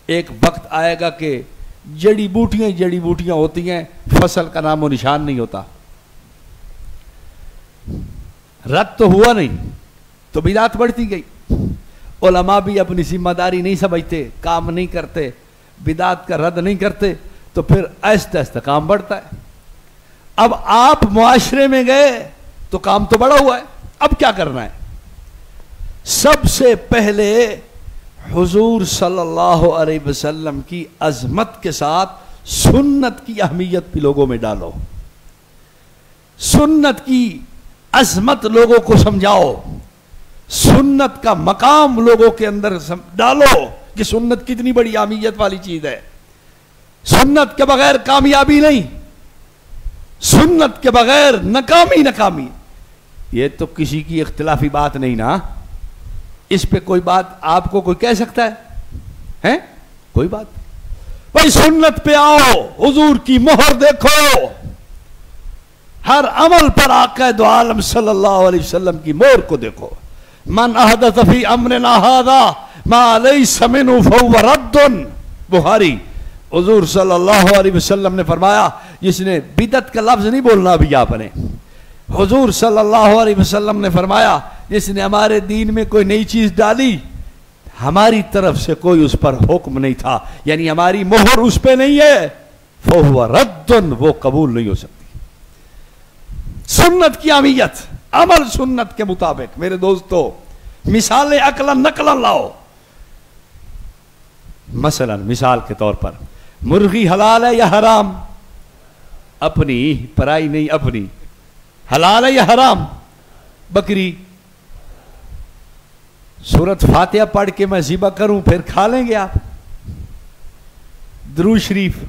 एक वक्त आएगा कि जड़ी बूटियां होती हैं, फसल का नामो निशान नहीं होता। रद्द तो हुआ नहीं तो बिदात बढ़ती गई। उलमा भी अपनी जिम्मेदारी नहीं समझते, काम नहीं करते, बिदात का रद्द नहीं करते, तो फिर आहिस्ता आहिस्ता काम बढ़ता है। अब आप मुआशरे में गए तो काम तो बढ़ा हुआ है। अब क्या करना है? सबसे पहले हुजूर सल्लल्लाहु अलैहि वसल्लम की अजमत के साथ सुन्नत की अहमियत भी लोगों में डालो। सुन्नत की अजमत लोगों को समझाओ। सुन्नत का मकाम लोगों के अंदर डालो कि सुन्नत कितनी बड़ी अहमियत वाली चीज है। सुन्नत के बगैर कामयाबी नहीं, सुन्नत के बगैर नाकामी। ये तो किसी की इख्तिलाफी बात नहीं ना। इस पे कोई बात आपको कोई कह सकता है? कोई बात भाई, सुन्नत पे आओ, हुजूर की मोहर देखो। हर अमल पर आका दो आलम सल्लल्लाहु अलैहि वसल्लम की मोहर को देखो। मन अहदथ फी अमरिना हादा मा लैसा मिन्हु फहुव रद्दुन। बुखारी हुजूर सल्लल्लाहु अलैहि वसल्लम ने फरमाया, जिसने बिदत का लफ्ज नहीं बोलना अभी आपने, हुजूर सल्लल्लाहु अलैहि वसल्लम ने फरमाया, जिसने हमारे दीन में कोई नई चीज डाली, हमारी तरफ से कोई उस पर हुक्म नहीं था, यानी हमारी मोहर उस पे नहीं है, फहुवा रद्दुन, वो कबूल नहीं हो सकती। सुन्नत की अहमियत, अमल सुन्नत के मुताबिक। मेरे दोस्तों, मिसालें अकलन नकलन लाओ। मसलन मिसाल के तौर पर, मुर्गी हलाल है या हराम? अपनी, पराई नहीं, अपनी। हलाल है या हराम? बकरी। सूरत फातिहा पढ़ के मैं ज़िबा करूं, फिर खा लेंगे आप? दुरूद शरीफ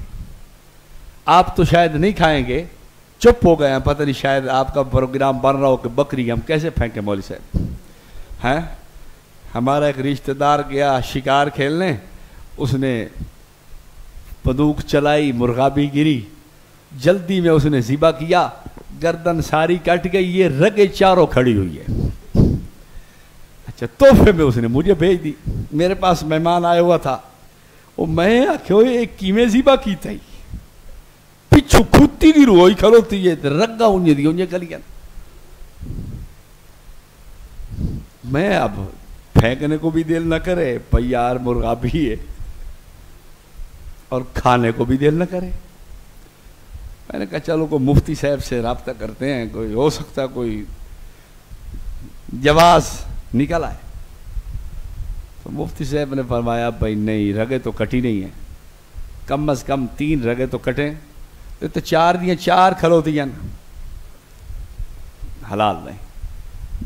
आप तो शायद नहीं खाएंगे, चुप हो गए हैं, पता नहीं शायद आपका प्रोग्राम बन रहा हो कि बकरी हम कैसे फेंके मौलवी साहब हैं। हमारा एक रिश्तेदार गया शिकार खेलने, उसने बंदूक चलाई, मुर्गा भी गिरी, जल्दी में उसने ज़िबा किया, गर्दन सारी कट गई, ये रगे चारों खड़ी हुई है। अच्छा, तोहफे में उसने मुझे भेज दी। मेरे पास मेहमान आया हुआ था, वो मैं आख्यो एक कीमें ज़िबा की थी, पिछू खुदती की रोई खलोती है, रग्गा उन्हें दी उन्हें कलियन। मैं अब फेंकने को भी दिल न करे, भाई यार मुर्गा भी है, और खाने को भी दिल न करे। मैंने कहा चलो को मुफ्ती साहब से राब्ता करते हैं, कोई हो सकता कोई जवाज निकल आए। तो मुफ्ती साहब ने फरमाया, भाई नहीं, रगे तो कटी नहीं है, कम अज कम 3 रगे तो कटे, तो 4 दियाँ 4 खलोतियां, हलाल नहीं।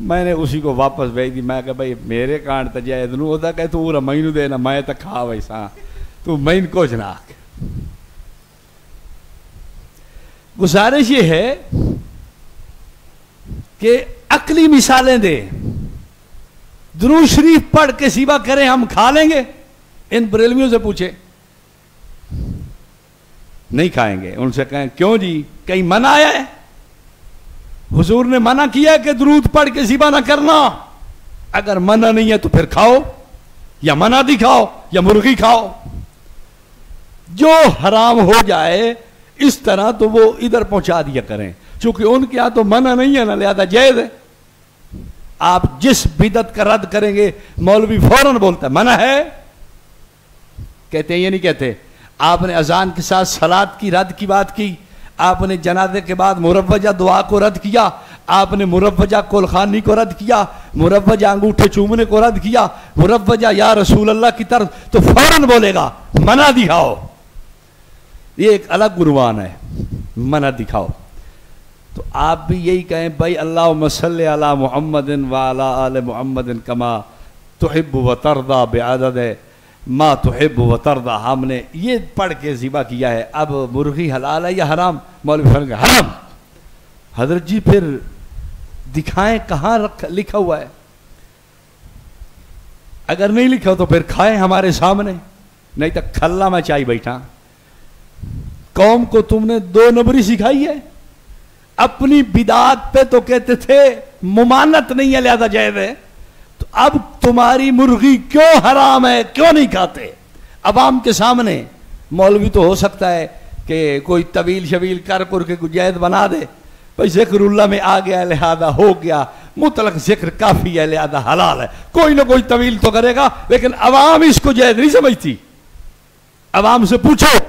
मैंने उसी को वापस भेज दी। मैं कहा भाई मेरे कांड तो जायद नू होता, कहे तू मैनू देना, मैं तो खा वैसा, तू मैन कुछ ना। गुजारिश ये है कि अकली मिसालें दे, दुरूद शरीफ पढ़ के ज़िबा करें, हम खा लेंगे। इन बरेलवियों से पूछे, नहीं खाएंगे। उनसे कहें क्यों जी, कहीं मना आया है? हुजूर ने मना किया कि दुरूद पढ़ के ज़िबा ना करना। अगर मना नहीं है तो फिर खाओ, या मना दिखाओ या मुर्गी खाओ। जो हराम हो जाए इस तरह तो वो इधर पहुंचा दिया करें, क्योंकि उनके यहां तो मना नहीं है ना, लिहाजा जायज है। आप जिस बिदत का रद्द करेंगे, मौलवी फौरन बोलता है मना है, कहते हैं ये नहीं कहते। आपने अजान के साथ सलात की रद्द की बात की, आपने जनाजे के बाद मुरव्वजा दुआ को रद्द किया, आपने मुरव्वजा कुलखानी को रद्द किया, मुरव्वजा अंगूठे चूमने को रद्द किया, मुरव्वजा या रसूल अल्लाह की तरफ, तो फौरन बोलेगा मना दिखाओ। ये एक अलग गुरबान है, मना दिखाओ। तो आप भी यही कहें भाई अल्लाहुम्मा सल्ली अला मुहम्मदिन व अला आले मुहम्मदिन कमा तुहिब्बु व तरदा बिअदद मा तुहिब्बु व तरदा। हमने ये पढ़ के ज़िबा किया है। अब मुर्गी हलाल है या हराम? मौलवी फरमाएंगे हराम। हजरत जी फिर दिखाएं कहाँ लिखा हुआ है? अगर नहीं लिखा तो फिर खाएं हमारे सामने, नहीं तो खल्ला में चाय बैठा। कौम को तुमने 2 नंबरी सिखाई है। अपनी बिदात पे तो कहते थे मुमानत नहीं है, लिहाजा जायज है। तो अब तुम्हारी मुर्गी क्यों हराम है, क्यों नहीं खाते? अवाम के सामने मौलवी तो हो सकता है कि कोई तवील शवील कर के गुजायद बना दे, भाई जिक्रुल्लाह में आ गया लिहाजा हो गया, मुतलक जिक्र काफी है लिहाजा हलाल है। कोई ना कोई तवील तो करेगा, लेकिन अवाम इसको जायज नहीं समझती। अवाम से पूछो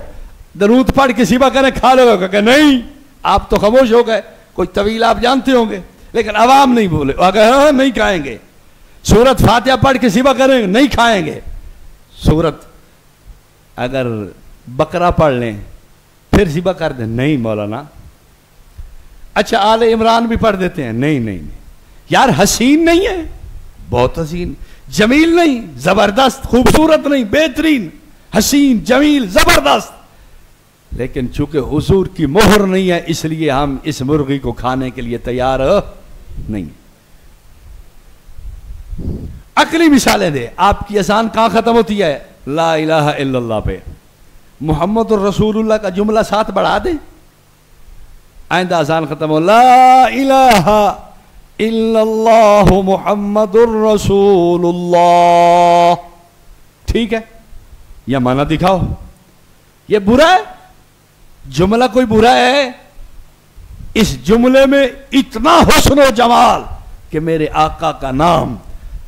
दरूद पढ़ के ज़िबा करें खा लोगे? क्या नहीं, आप तो खामोश हो गए। कोई तवील आप जानते होंगे, लेकिन अवाम नहीं बोले। अगर हाँ नहीं खाएंगे। सूरत फातिहा पढ़ के ज़िबा करेंगे, नहीं खाएंगे। सूरत अगर बकरा पढ़ लें फिर ज़िबा कर दें, नहीं मौलाना। अच्छा आले इमरान भी पढ़ देते हैं, नहीं नहीं नहीं यार, हसीन नहीं है, बहुत हसीन, जमील नहीं, जबरदस्त, खूबसूरत नहीं, बेहतरीन, हसीन जमील जबरदस्त। लेकिन चूंकि हुजूर की मोहर नहीं है, इसलिए हम इस मुर्गी को खाने के लिए तैयार नहीं। अकली मिसालें दे। आपकी अज़ान कहां खत्म होती है? ला इलाहा इल्लल्लाह पे। मुहम्मद रसूलुल्लाह का जुमला साथ बढ़ा दे, आइंदा अज़ान खत्म हो ला इलाहा इल्लल्लाह मुहम्मदुर रसूलुल्लाह। ठीक है, या माना दिखाओ। ये बुरा है? जुमला कोई बुरा है? इस जुमले में इतना हुस्न और जमाल कि मेरे आका का नाम,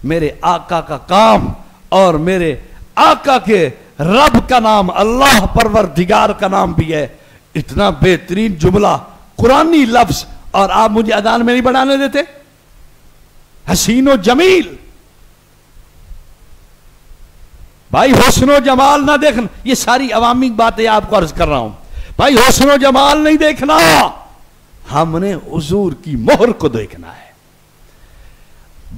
मेरे आका का काम और मेरे आका के रब का नाम, अल्लाह परवरदिगार का नाम भी है। इतना बेहतरीन जुमला, कुरानी लफ्ज, और आप मुझे अजान में नहीं बढ़ाने देते। हसीनो जमील, भाई हुस्नो जमाल ना देखना। ये सारी अवामी बातें आपको अर्ज कर रहा हूं भाई, हुस्नो जमाल नहीं देखना, हमने हुजूर की मोहर को देखना है।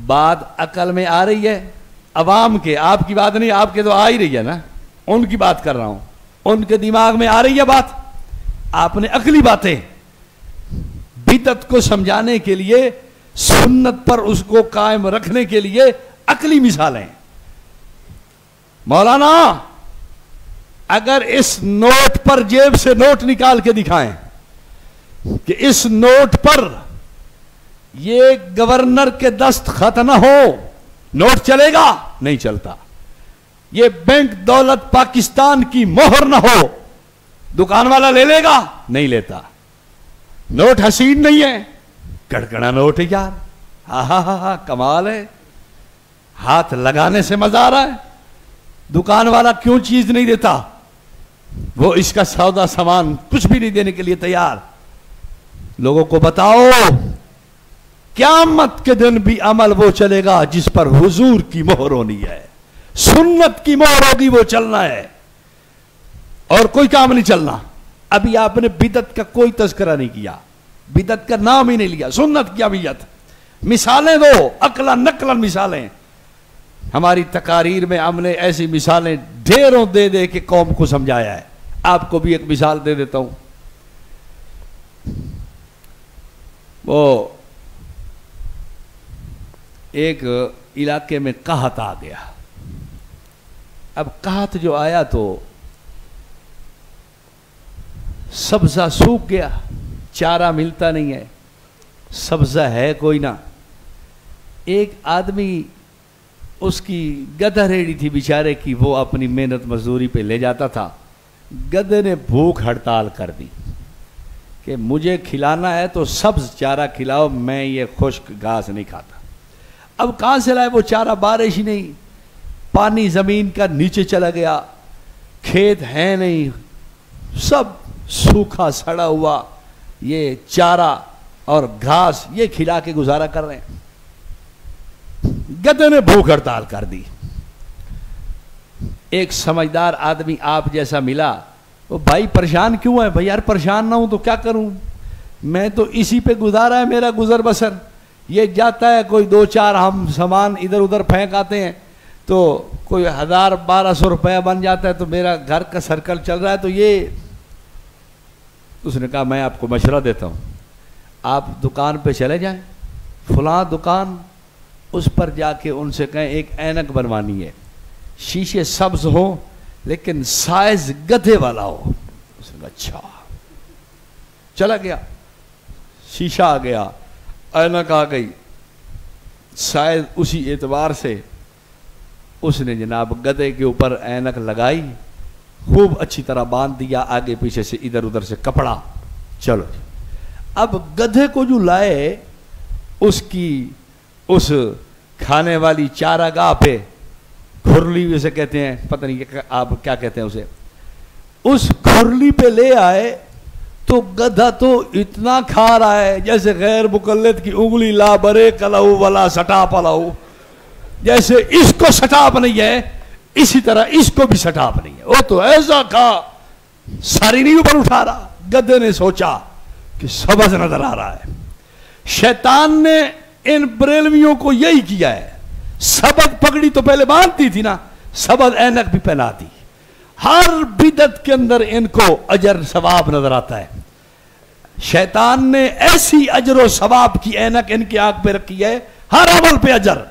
बात अकल में आ रही है अवाम के, आपकी बात नहीं, आपके तो आ ही रही है ना, उनकी बात कर रहा हूं, उनके दिमाग में आ रही है बात। आपने अकली बातें, बिदअत को समझाने के लिए, सुन्नत पर उसको कायम रखने के लिए अकली मिसालें। मौलाना अगर इस नोट पर जेब से नोट निकाल के दिखाएं कि इस नोट पर ये गवर्नर के दस्तखत न हो, नोट चलेगा? नहीं चलता। ये बैंक दौलत पाकिस्तान की मोहर न हो, दुकान वाला ले लेगा? नहीं लेता। नोट हसीन नहीं है, कड़कड़ा नोट है यार, हा हा हा हा, कमाल है, हाथ लगाने से मजा आ रहा है। दुकान वाला क्यों चीज नहीं देता? वो इसका सौदा सामान कुछ भी नहीं देने के लिए तैयार। लोगों को बताओ, क़यामत के दिन भी अमल वो चलेगा जिस पर हुजूर की मोहर होनी है, सुन्नत की मोहर होगी, वो चलना है और कोई काम नहीं चलना। अभी आपने बिदअत का कोई तज़किरा नहीं किया, बिदअत का नाम ही नहीं लिया, सुन्नत की अहमियत। मिसालें दो, अकलन नकलन मिसालें। हमारी तकारीर में हमने ऐसी मिसालें ढेरों दे दे के कौम को समझाया है। आपको भी एक मिसाल दे देता हूं। वो एक इलाके में कहत आ गया। अब कहत जो आया तो सब्जा सूख गया, चारा मिलता नहीं है, सब्जा है कोई ना। एक आदमी, उसकी गधा रेडी थी बेचारे की, वो अपनी मेहनत मजदूरी पे ले जाता था। गधे ने भूख हड़ताल कर दी कि मुझे खिलाना है तो सब्ज चारा खिलाओ, मैं ये खुश्क घास नहीं खाता। अब कहां से लाए वो चारा? बारिश ही नहीं, पानी जमीन का नीचे चला गया, खेत है नहीं, सब सूखा सड़ा हुआ, ये चारा और घास ये खिला के गुजारा कर रहे हैं। गधे ने भूख हड़ताल कर दी। एक समझदार आदमी आप जैसा मिला, वो भाई परेशान क्यों है? भाई यार परेशान ना हूं तो क्या करूं, मैं तो इसी पे गुजारा है मेरा गुजर बसर। ये जाता है, कोई 2-4 हम सामान इधर उधर फेंक आते हैं तो कोई 1000-1200 रुपया बन जाता है, तो मेरा घर का सर्कल चल रहा है। तो ये उसने कहा मैं आपको मशवरा देता हूं, आप दुकान पे चले जाएं, फलां दुकान, उस पर जाके उनसे कहें एक ऐनक बनवानी है, शीशे सब्ज हो लेकिन साइज गधे वाला हो। उसने कहा अच्छा। चला गया, शीशा आ गया, ऐनक आ गई, शायद उसी एतबार से उसने जनाब गधे के ऊपर ऐनक लगाई, खूब अच्छी तरह बांध दिया, आगे पीछे से इधर उधर से कपड़ा। चलो अब गधे को जो लाए, उसकी उस खाने वाली चारागाह पे, खुरली उसे कहते हैं, पता नहीं आप क्या कहते हैं उसे, उस खुरली पे ले आए तो गधा तो इतना खा रहा है जैसे गैर मुकल्लद की उंगली, ला बरे कलाऊ वाला सटाप अलाऊ। जैसे इसको सटाप नहीं है, इसी तरह इसको भी सटाप नहीं है। वो तो ऐसा खा, सारी नहीं ऊपर उठा रहा। गधे ने सोचा कि सबज नजर आ रहा है। शैतान ने इन बरेलवियों को यही किया है। सबद पगड़ी तो पहले बांधती थी ना, सबद ऐनक भी पहना दी। हर बिदत के अंदर इनको अजर सवाब नजर आता है। शैतान ने ऐसी अजर सवाब की ऐनक इनकी आंख पे रखी है, हर अमल पे अजर,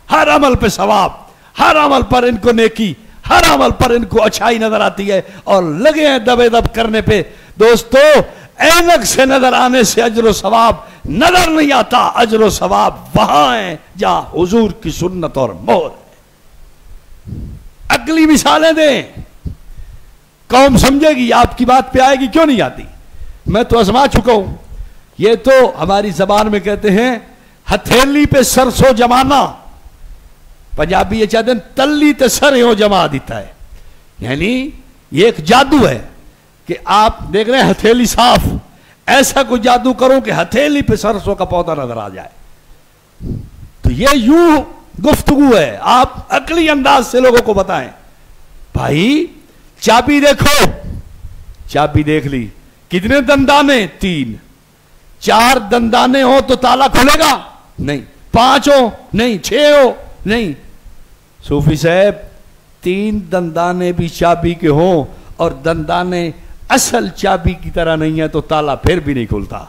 हर अमल पे सवाब, हर अमल पर इनको नेकी, हर अमल पर इनको अच्छाई नजर आती है और लगे हैं दबे दब करने पे। दोस्तों, ऐनक से नजर आने से अजर सवाब नजर नहीं आता, अजर सवाब वहां है जहां हुजूर की सुन्नत और मोहर है। अगली मिसालें दें। कौम समझेगी, आपकी बात पे आएगी, क्यों नहीं आती? मैं तो आजमा चुका हूं। ये तो हमारी जबान में कहते हैं हथेली पे सरसों जमाना, पंजाबी ये चाहते हैं तल्ली ते सर हो जमा देता है। यानी ये एक जादू है कि आप देख रहे हैं हथेली साफ, ऐसा कोई जादू करो कि हथेली पे सरसों का पौधा नजर आ जाए। तो ये यूं गुफ्तगू है, आप अकली अंदाज से लोगों को बताएं। भाई चाबी देखो, चाबी देख ली, कितने दंदाने? 3। 4 दंदाने हो तो ताला खुलेगा? नहीं। 5 हो? नहीं। 6 हो? नहीं। सूफी साहब 3 दंदाने भी चाबी के हों और दंदाने असल चाबी की तरह नहीं है तो ताला फिर भी नहीं खुलता।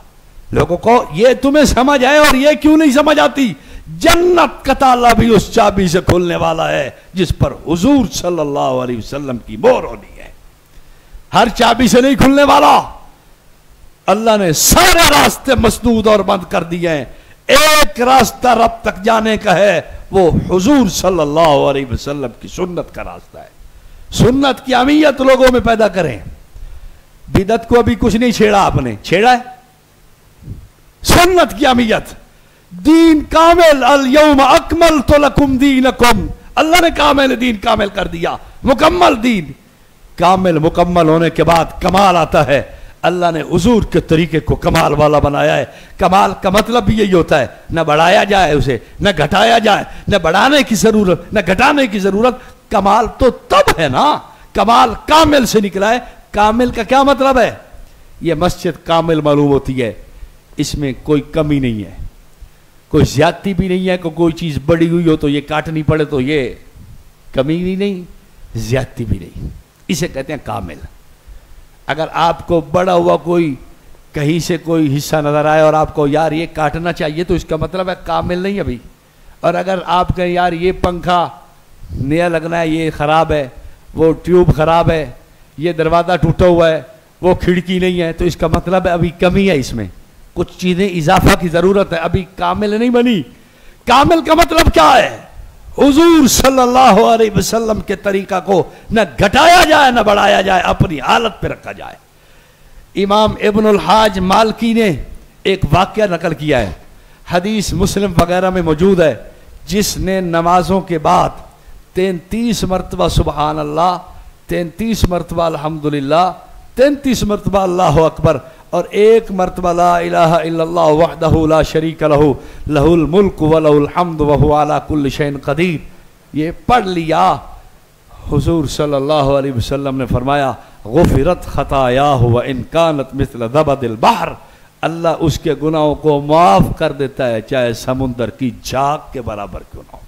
लोगों को ये तुम्हें समझ आए, और ये क्यों नहीं समझ आती? जन्नत का ताला भी उस चाबी से खुलने वाला है जिस पर हुजूर सल्लल्लाहु अलैहि वसल्लम की मोहर होनी है। हर चाबी से नहीं खुलने वाला। अल्लाह ने सारे रास्ते मसदूद और बंद कर दिए हैं। एक रास्ता रब तक जाने का है, वो हुजूर सल्लल्लाहु अलैहि वसल्लम की सुन्नत का रास्ता है। सुन्नत की अहमियत लोगों में पैदा करें। बिदत को अभी कुछ नहीं छेड़ा, आपने छेड़ा है सुन्नत की अहमियत। दीन कामिल, अल यौम अकमलतु लकुम दीनकुम, अल्लाह ने कामिल दीन कामिल कर दिया, मुकम्मल दीन। कामिल मुकम्मल होने के बाद कमाल आता है। अल्लाह ने हुजूर के तरीके को कमाल वाला बनाया है। कमाल का मतलब भी यही होता है, न बढ़ाया जाए उसे, न घटाया जाए, न बढ़ाने की जरूरत, न घटाने की जरूरत। कमाल तो तब है ना, कमाल कामिल से निकला है। कामिल का क्या मतलब है? यह मस्जिद कामिल मालूम होती है, इसमें कोई कमी नहीं है, कोई ज्यादती भी नहीं है। कोई चीज बड़ी हुई हो तो ये काटनी पड़े तो ये कमी भी नहीं, ज्यादती भी नहीं, इसे कहते हैं कामिल। अगर आपको बड़ा हुआ कोई कहीं से कोई हिस्सा नजर आए और आपको यार ये काटना चाहिए, तो इसका मतलब है कामिल नहीं अभी। और अगर आप कहें यार ये पंखा नया लगना है, ये खराब है, वो ट्यूब खराब है, ये दरवाजा टूटा हुआ है, वो खिड़की नहीं है, तो इसका मतलब है अभी कमी है, इसमें कुछ चीजें इजाफा की जरूरत है, अभी कामिल नहीं बनी। कामिल का मतलब क्या है? हुजूर सल्लल्लाहु अलैहि वसल्लम के तरीका को न घटाया जाए न बढ़ाया जाए, अपनी हालत पे रखा जाए। इमाम इब्नुल हाज मालकी ने एक वाकया नकल किया है, हदीस मुस्लिम वगैरह में मौजूद है, जिसने नमाजों के बाद 33 मरतबा सुबहान अल्लाह, 33 मरतबा अल्हम्दुलिल्लाह, 33 मरतबा अल्लाहु अकबर और 1 मरतबा ला इलाहा इल्लल्लाह वहदहु ला शरीक लहू लहुल मुल्क व लहुल हम्द व हुवा अला कुल्लि शैइन कदीर, ये पढ़ लिया। हुजूर सल्लल्लाहु अलैहि वसल्लम ने फरमाया गुफिरत खतायाहु व इन कानत मिस्ल ज़बदिल बहर, अल्लाह उसके गुनाहों को माफ कर देता है चाहे समुंदर की झाग के बराबर क्यों ना हो।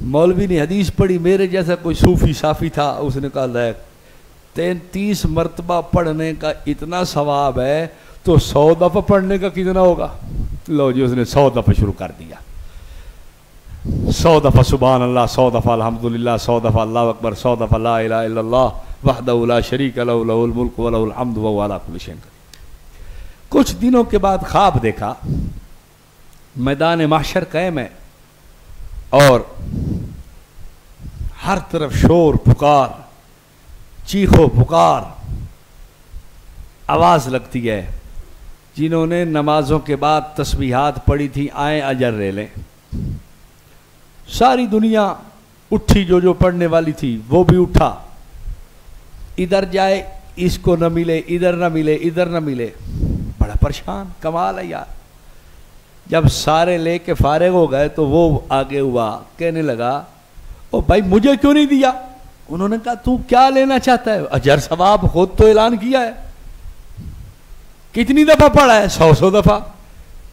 मौलवी ने हदीस पढ़ी, मेरे जैसा कोई सूफी साफी था, उसने कहा 33 मरतबा पढ़ने का इतना सवाब है तो 100 दफा पढ़ने का कितना होगा? लो जी, उसने 100 दफा शुरू कर दिया। 100 दफा सुभान अल्लाह, 100 दफा अल्हम्दुलिल्लाह, 100 दफा अल्लाहु अकबर, 100 दफा ला इलाहा इल्लल्लाह वहदहु ला शरीक लहू लहुल मुल्क व लहुल हम्द व हुवा अला कुल्लि शैइन कदीर। कुछ दिनों के बाद ख्वाब देखा, मैदान महशर कायम है और हर तरफ शोर पुकार, चीखो पुकार, आवाज लगती है। जिन्होंने नमाजों के बाद तस्बीहात पढ़ी थी आए अजर ले लें। सारी दुनिया उठी, जो पढ़ने वाली थी वो भी उठा। इधर जाए इसको न मिले, इधर न मिले, इधर न मिले, बड़ा परेशान। कमाल है यार। जब सारे लेके फारिग हो गए तो वो आगे हुआ, कहने लगा ओ भाई मुझे क्यों नहीं दिया? उन्होंने कहा तू क्या लेना चाहता है? अजर सवाब खुद तो ऐलान किया है। कितनी दफा पढ़ा है? 100 दफा।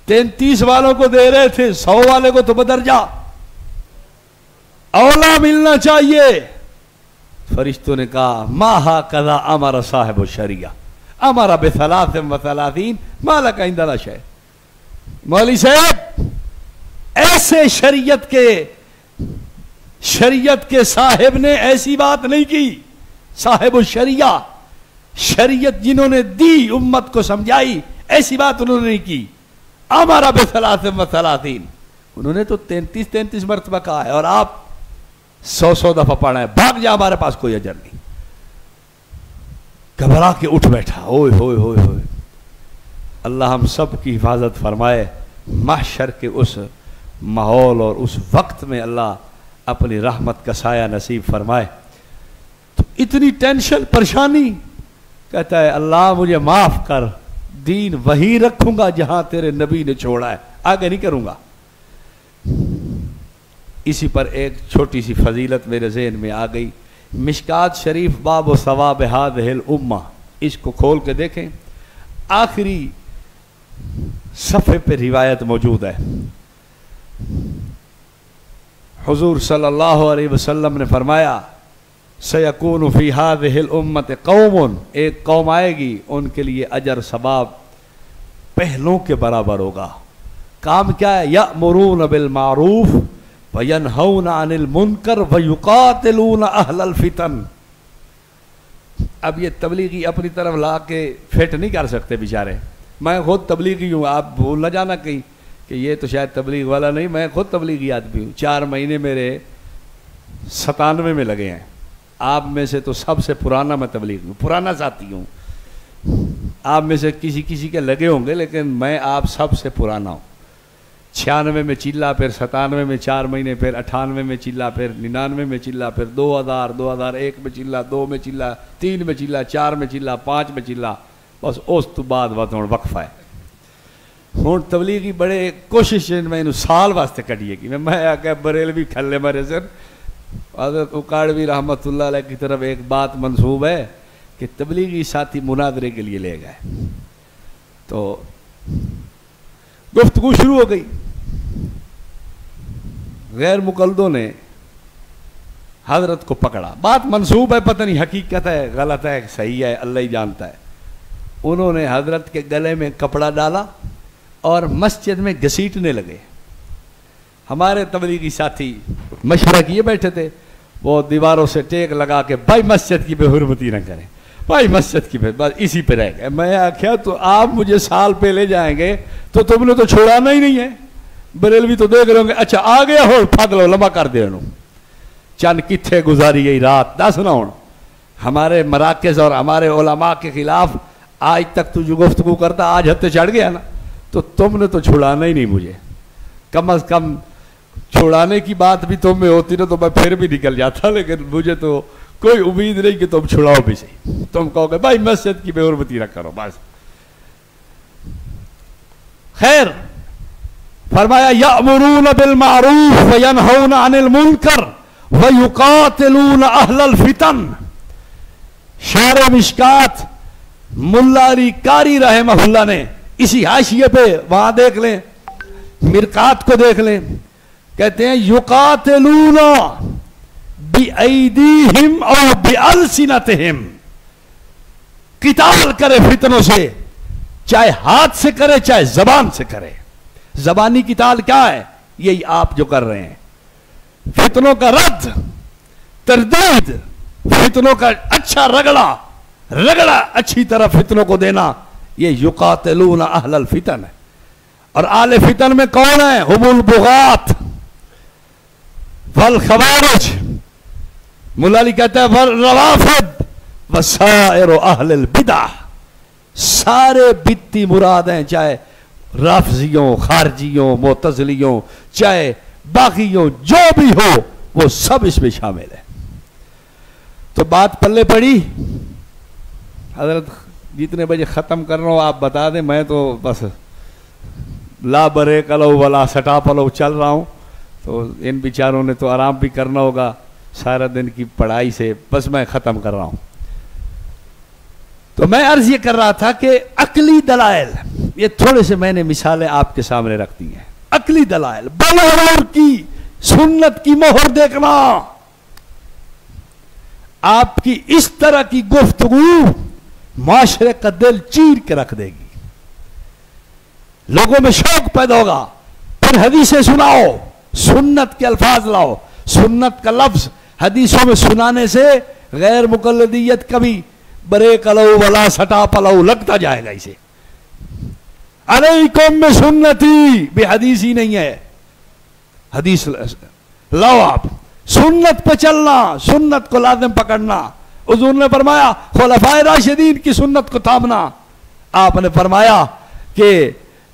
33 वालों को दे रहे थे, 100 वाले को तो बदरजा औला मिलना चाहिए। फरिश्तों ने कहा माहा कदा अमर साहिब शरिया अमरा बेसलासिन व सलासीन मालक इंदना शै। मौली साहब, ऐसे शरीयत के साहिब ने ऐसी बात नहीं की। साहिब शरिया, शरीयत जिन्होंने दी, उम्मत को समझाई, ऐसी बात उन्होंने नहीं की। अमरा बेसलासिन व सलासीन, उन्होंने तो 33 मरतबा कहा है और आप 100 दफा पढ़ा है। भाग जा, हमारे पास कोई अजर नहीं। घबरा के उठ बैठा। ओए होए होए होए, अल्लाह हम सब की हिफाजत फरमाए। महशर के उस माहौल और उस वक्त में अल्लाह अपनी रहमत का साया नसीब फरमाए। तो इतनी टेंशन परेशानी, कहता है अल्लाह मुझे माफ कर, दीन वहीं रखूंगा जहां तेरे नबी ने छोड़ा है, आगे नहीं करूंगा। इसी पर एक छोटी सी फजीलत मेरे जहन में आ गई। मिशकात शरीफ बाब व सवाब हादिहिल उम्मा, इसको खोल के देखें, आखिरी सफ़े पे रिवायत मौजूद है। हुजूर सल्लल्लाहु अलैहि वसल्लम ने फरमाया, सयकूनु फी हादिहिल उम्मत कौमुन, एक कौम आएगी उनके लिए अजर सवाब पहलों के बराबर होगा। काम क्या है? यअमुरून बिल मारूफ व यनहौना अनिल मुनकर व युकातिलूना अहलल फितन। अब ये तबलीगी अपनी तरफ ला के फिट नहीं कर सकते बेचारे। मैं खुद तबलीगी हूँ, आप भूल न जाना कहीं कि ये तो शायद तबलीग वाला नहीं, मैं खुद तबलीगी आदमी हूँ। 4 महीने मेरे 97 में लगे हैं। आप में से तो सबसे पुराना मैं तबलीग हूँ, पुराना साथी हूँ। आप में से किसी किसी के लगे होंगे, लेकिन मैं आप सबसे पुराना हूँ। 96 में चिल्ला, फिर 97 में 4 महीने, फिर 98 में चिल्ला, फिर 99 में चिल्ला, फिर 2000, 2001 में चिल्ला, 2 में चिल्ला, 3 में चिल्ला, 4 में चिल्ला, 5 में चिल्ला, बस उस तो बाद हुण वक्फा है। हुण तबलीगी बड़े कोशिश मैं साल वास्ते कटिए कि मैं आके बरेलवी खल्ले मारे सर। हज़रत उकाड़वी रहमतुल्लाह अलैह की तरफ एक बात मंसूब है कि तबलीगी साथी मुनादरे के लिए ले गए, तो गुफ्तगू शुरू हो गई। गैर मुकल्दों ने हजरत को पकड़ा। बात मंसूब है, पता नहीं हकीकत है गलत है सही है, अल्लाह ही जानता है। उन्होंने हजरत के गले में कपड़ा डाला और मस्जिद में घसीटने लगे। हमारे तबलीगी साथी मशवरा किए बैठे थे, वो दीवारों से टेक लगा के भाई मस्जिद की बेहुरमती न करें, भाई मस्जिद की बस इसी पे रह गए। मैं आख्या तो आप मुझे साल पे ले जाएंगे तो तुमने तो छुड़ाना ही नहीं है। बरेलवी तो देख रहे होंगे, अच्छा आ गया हो फद लो लंबा कर दे। चंद किथे गुजारी गई रात, दस ना हो। हमारे मराकज़ और हमारे उलमा के खिलाफ आज तक तू जो गुफ्तगू करता, आज हत्ते चढ़ गया ना, तो तुमने तो छुड़ाना ही नहीं मुझे। कम अज कम छुड़ाने की बात भी तुम में होती ना तो मैं फिर भी निकल जाता, लेकिन मुझे तो कोई उम्मीद नहीं कि तुम छुड़ाओ भी सही। तुम कहोगे भाई मस्जिद की बेहुरमती न करो बस। खैर, फरमाया यअमुरून बिल मारूफ व यनहौना अनिल मुनकर व युकातिलूना अहलल फितन। शार मिशकात मुल्ला अली कारी रहमहुल्लाह ने इसी हाशिये पे वहां देख लें, मिरकात को देख लें, कहते हैं युकातिलूना बिअयदीहिम और बिअलसिनतिहिम, किताल करे फितनों से, चाहे हाथ से करे चाहे जबान से करे। जबानी किताल क्या है? यही आप जो कर रहे हैं। फितनों का रद्द, तरदीद, फितनों का अच्छा रगड़ा रगड़ा अच्छी तरह फितनों को देना, ये युकातिलूना अहलल फितन है। और आले फितन में कौन है? हुमुल बुगात वल खवारिज, मुल्ला अली कहता है वल रवाफिद वसाइर अहलल बिदअह। सारे बित्ती मुराद हैं, चाहे राफजियों, खारजियों, मोतज़िलियों, चाहे बागियों, जो भी हो वो सब इसमें शामिल है। तो बात पल्ले पड़ी। हजरत जितने बजे ख़त्म करना हो आप बता दें, मैं तो बस ला बरे कलो वला सटा पलो चल रहा हूँ। तो इन बेचारों ने तो आराम भी करना होगा सारा दिन की पढ़ाई से, बस मैं ख़त्म कर रहा हूँ। तो मैं अर्ज ये कर रहा था कि अकली दलाइल, ये थोड़े से मैंने मिसालें आपके सामने रख दी हैं। अकली दलाइल, बलहूर की सुन्नत की मोहर देखना। आपकी इस तरह की गुफ्तगू माशरे का दिल चीर के रख देगी, लोगों में शौक पैदा होगा। फिर हदीसें सुनाओ, सुन्नत के अल्फाज लाओ। सुन्नत का लफ्ज हदीसों में सुनाने से गैर मुकल्लदियत कभी बरे कलो वला सटा पलो लगता जाएगा। इसे अलैकुम में सुन्नती बेहदीस ही नहीं है, हदीस लाओ। आप सुन्नत पे चलना, सुन्नत को लाज़िम पकड़ना। हुजूर ने फरमाया खुलफाए राशिदीन की सुन्नत को थामना। आपने फरमाया कि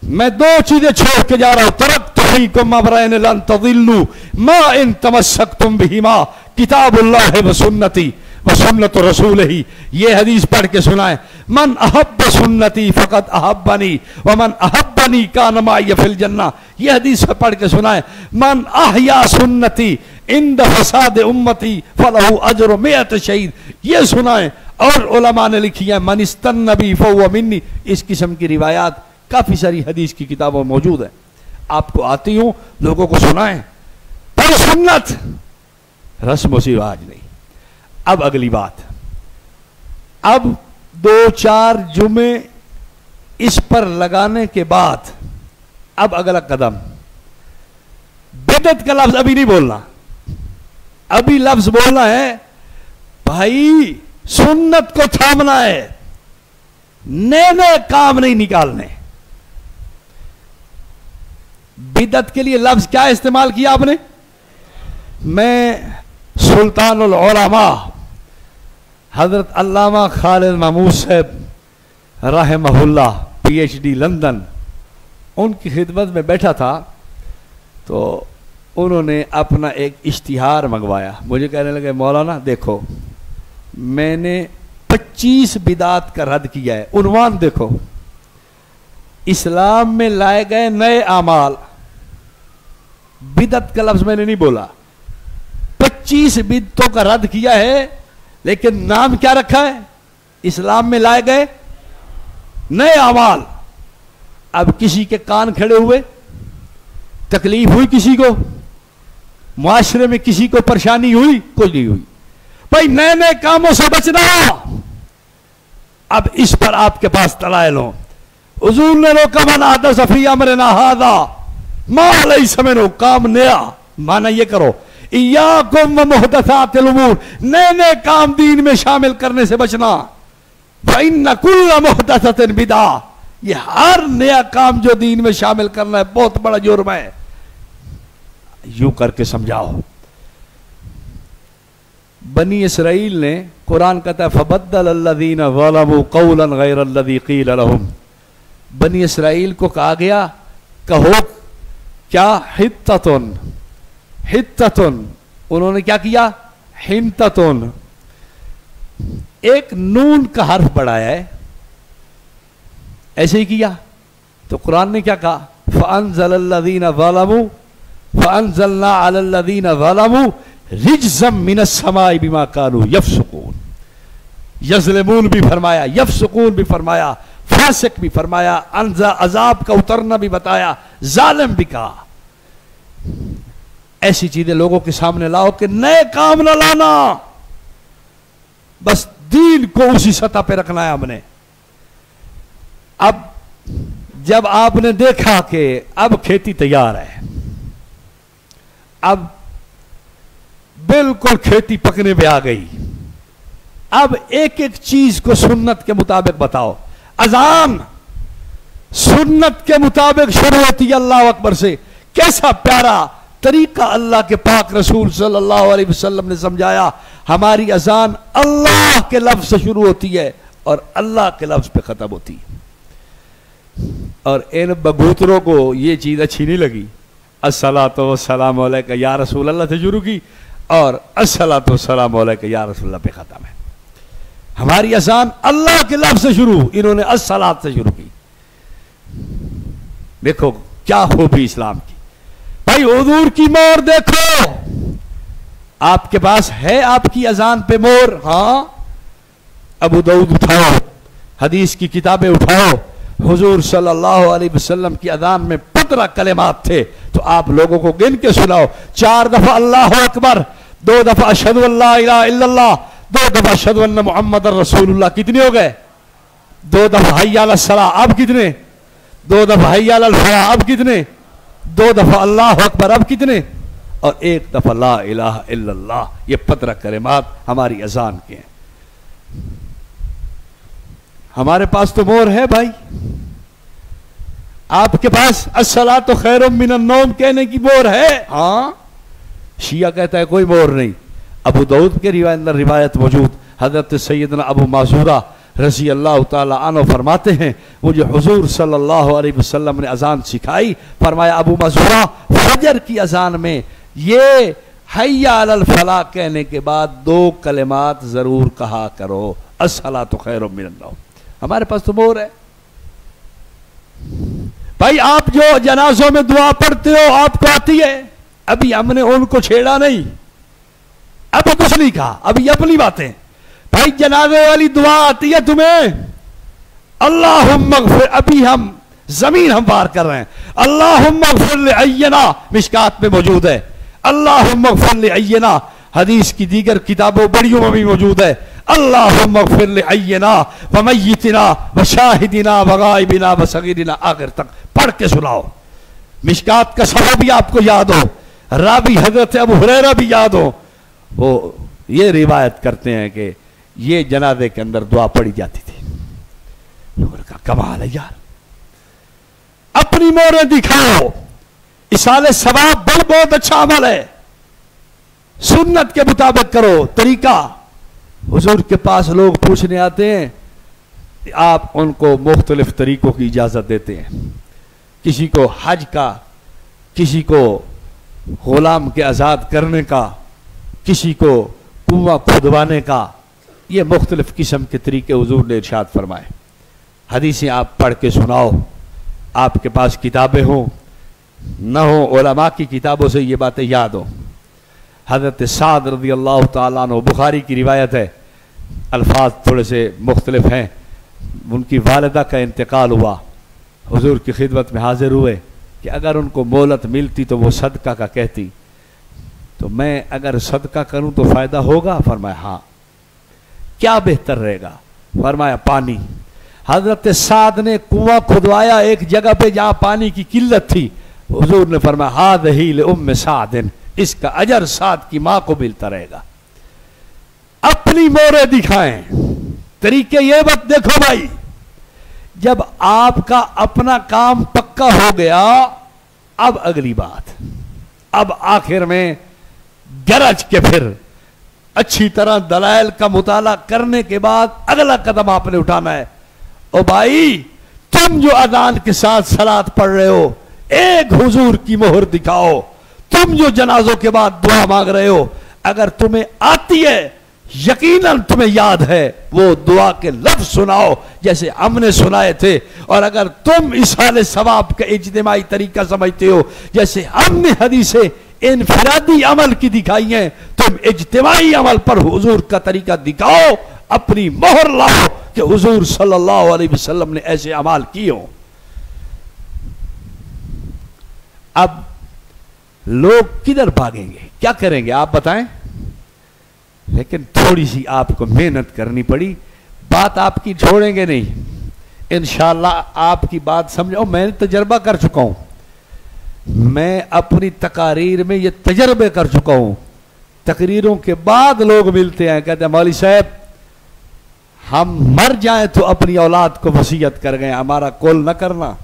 मैं दो चीजें छोड़ के जा रहा हूं, तरक्तुफीकुम अमरैन लन तदिल्लू मा इन तमस्सकतुम बिहिमा किताबुल्लाह व सुन्नती व सुन्नत रसूलिही। ये हदीस पढ़ के सुनाए, मन अहब्ब सुन्नती फकत अहब्बनी व मन अहब्बनी कान माई फिल जन्ना। ये हदीस पढ़ के सुनाए, मन अहया सुन्नती इंद फसाद उम्मती फलहु अजर मियत शहीद। ये सुनाए। और उलमा ने लिखी है मन इस्तन्नबी फहुव मिन्नी। इस किस्म की रिवायात काफी सारी हदीस की किताबों में मौजूद है। आपको आती हूं, लोगों को सुनाए, पर सुन्नत रस्म व रिवाज नहीं। अब अगली बात, अब 2-4 जुमे इस पर लगाने के बाद अब अगला कदम, बिदअत का लफ्ज अभी नहीं बोलना, अभी लफ्ज बोलना है भाई सुन्नत को थामना है, नए नए काम नहीं निकालने। बिदअत के लिए लफ्ज क्या इस्तेमाल किया आपने? मैं सुल्तानुल उलमा हजरत अल्लामा खालिद महमूद साहब रहमहुल्लाह PhD लंदन, उनकी खिदमत में बैठा था तो उन्होंने अपना एक इश्तिहार मंगवाया। मुझे कहने लगे मौलाना देखो मैंने 25 बिदात का रद्द किया है। उन्वान देखो, इस्लाम में लाए गए नए आमाल। बिदअत का लफ्ज मैंने नहीं बोला, 25 बिदतों का रद्द किया है, लेकिन नाम क्या रखा है? इस्लाम में लाए गए नए अमाल। अब किसी के कान खड़े हुए, तकलीफ हुई किसी को, मुआशरे में किसी को परेशानी हुई, कुछ नहीं हुई भाई, नए नए कामों से बचना। अब इस पर आपके पास दलाइल हो। हुजूर ने रोका मन आदा सफी अमरना हादा मा लैसा मिन्हु, काम नया माना ये करो, इय्याकुम व मुहदसातिल उमूर, नए नए काम दीन में शामिल करने से बचना। फइन्न कुल्ल मुहदसतिन बिदा, ये हर नया काम जो दीन में शामिल करना है बहुत बड़ा जुर्म है। यूं करके समझाओ। बनी इसराइल ने, कुरान कहता है फबद्दल अल्लज़ीना ज़लमू क़ौलन ग़ैरल्लज़ी क़ील लहुम, बनी इसराइल को कहा गया कहो क्या हित्ततुन, हित्ततुन, उन्होंने क्या किया? हिंततुन, एक नून का हर्फ बढ़ाया है, ऐसे ही किया। तो कुरान ने क्या कहा? फ़अन्ज़लल्लज़ीना ज़लमू फ़अन्ज़लना अलल्लज़ीना ज़लमू रिज्ज़म मिनस समाई बिमा कानू यफ़सुकून। यज़लिमून भी फरमाया, यफ़सुकून भी फरमाया, फासिक भी फरमाया, अजाब का उतरना भी बताया, जालिम भी कहा। ऐसी चीजें लोगों के सामने लाओ कि नए काम न लाना, बस दीन को उसी सतह पे रखना है हमने। अब जब आपने देखा कि अब खेती तैयार है, अब बिल्कुल खेती पकने पे आ गई, अब एक एक चीज को सुन्नत के मुताबिक बताओ। अजान सुन्नत के मुताबिक शुरू होती है अल्लाह अकबर से। कैसा प्यारा तरीका अल्लाह के पाक रसूल सल्लल्लाहु अलैहि वसल्लम ने समझाया। हमारी अजान अल्लाह के लफ्ज से शुरू होती है और अल्लाह के लफ्ज पे खत्म होती है। और इन बबूतरों को ये चीज अच्छी नहीं लगी, अस्सलातु वस्सलामु अलैका या रसूल अल्लाह से शुरू की और अस्सलातु वस्सलामु अलैका या रसूल अल्लाह पे खत्म है। हमारी अजान अल्लाह के लफ्ज से शुरू, इन्होंने अस्सलात से शुरू की। देखो क्या खूबी इस्लाम की। भाई हुजूर की मोहर देखो, आपके पास है आपकी अजान पे मोहर? हाँ, अबू दाऊद उठाओ, हदीस की किताबें उठाओ, हुजूर सल्लल्लाहु अलैहि वसल्लम की अजान में 15 कलिमात थे, तो आप लोगों को गिन के सुनाओ। 4 दफा अल्लाहु अकबर, 2 दफा अशहदु अल्ला इलाहा इल्लल्लाह, 2 दफा अशहदु अन्ना मुहम्मदर रसूलुल्लाह। कितने हो गए? 2 दफा हय्या अलस सलाह, अब कितने? 2 दफा हय्या अलल फलाह, अब कितने? 2 दफा अल्लाहु अकबर, अब कितने? और 1 दफा ला इलाहा इल्लल्लाह। ये 15 कलिमात हमारी अजान के हैं। हमारे पास तो मोहर है भाई, आपके पास अस्सलातु खैरुम मिनन नौम कहने की मोहर है? हाँ। शिया कहता है कोई मोहर नहीं। अबू दाऊद के अंदर रिवायत मौजूद, हज़रत सैयदना अबू माज़ूरा रज़ी अल्लाह ताला अन्हु फरमाते हैं, मुझे हुज़ूर सल्लल्लाहु अलैहि वसल्लम ने अजान सिखाई। फरमाया, अबू माज़ूरा, फजर की अजान में ये हय्या अलल फलाह कहने के बाद 2 कलिमात जरूर कहा करो, अस्सलातु खैरुम मिनन नौम। हमारे पास तो मोर है भाई। आप जो जनाजों में दुआ पढ़ते हो आपको आती है, अभी हमने उनको छेड़ा नहीं, अब कुछ नहीं कहा, अभी अपनी बातें। भाई जनाजे वाली दुआ आती है तुम्हें, अल्लाहुम्मा ग़फ़िर, अभी हम जमीन हम पार कर रहे हैं, अल्लाहुम्मा ग़फ़िर लिअय्यना मिशकात में मौजूद है, अल्लाहुम्मा ग़फ़िर लिअय्यना हदीस की दीगर किताबों बड़ियों में भी मौजूद है, अल्लाहुम्मा ग़फ़िर लिअय्यना व मय्यितिना व शाहिदिना व गायबिना व सगीरिना, आखिर तक पढ़ के सुनाओ। मिशकात का सफ़र भी आपको याद हो, रावी हज़रत अबू हुरैरा भी याद हो, वो ये रिवायत करते हैं कि ये जनाजे के अंदर दुआ पढ़ी जाती थी। लोगों ने कहा कमाल है यार, अपनी मोहरें दिखाओ, इसाले सवाब बहुत अच्छा अमल है, सुन्नत के मुताबिक करो तरीका। हुजूर के पास लोग पूछने आते हैं, आप उनको मुख्तलिफ तरीकों की इजाजत देते हैं, किसी को हज का, किसी को गुलाम के आजाद करने का, किसी को कुआं खुदवाने का, ये मुख्तलिफ किस्म के तरीके हुजूर ने इरशाद फरमाए। हदीसें आप पढ़ के सुनाओ, आपके पास किताबें हों न हो, उलमा की किताबों से ये बातें याद हो। हज़रत साद रज़ी अल्लाह ताला अन्हु, बुखारी की रिवायत है, अल्फाज थोड़े से मुख्तलिफ हैं, उनकी वालिदा का इंतकाल हुआ, हुजूर की खिदमत में हाजिर हुए कि अगर उनको मोहलत मिलती तो वो सदका का कहती, तो मैं अगर सदका करूं तो फायदा होगा? फरमाया हाँ। क्या बेहतर रहेगा? फरमाया पानी। हजरत साद ने कुआं खुदवाया एक जगह पे जहां पानी की किल्लत थी, हुजूर ने फरमाया हाज़िही लिउम्म सादिन, इसका अजर साद की मां को मिलता रहेगा। अपनी मोहरें दिखाएं, तरीके ये मत देखो भाई, जब आपका अपना काम पक्का हो गया, अब अगली बात, अब आखिर में गरज के फिर अच्छी तरह दलाइल का मुताला करने के बाद अगला कदम आपने उठाना है। ओ भाई, तुम जो अजान के साथ सलात पढ़ रहे हो, एक हुजूर की मोहर दिखाओ। तुम जो जनाजों के बाद दुआ मांग रहे हो, अगर तुम्हें आती है, यकीनन तुम्हें याद है, वो दुआ के लफ्ज सुनाओ जैसे हमने सुनाए थे। और अगर तुम इसाले सवाब का इज्तिमाई तरीका समझते हो, जैसे हमने हदीसें इनफरादी अमल की दिखाई हैं, तुम इज्तिमाई अमल पर हुजूर का तरीका दिखाओ, अपनी मोहर लाओ कि हुजूर सल्लल्लाहु अलैहि वसल्लम ने ऐसे अमाल किए हो। अब लोग किधर भागेंगे, क्या करेंगे आप बताएं? लेकिन थोड़ी सी आपको मेहनत करनी पड़ी, बात आपकी छोड़ेंगे नहीं, इंशाअल्लाह आपकी बात समझो। मैं तजर्बा कर चुका हूं, मैं अपनी तकारीर में ये तजर्बे कर चुका हूं। तकरीरों के बाद लोग मिलते हैं, कहते हैं मौलवी साहब हम मर जाएं तो अपनी औलाद को वसीयत कर गए, हमारा कौल न करना,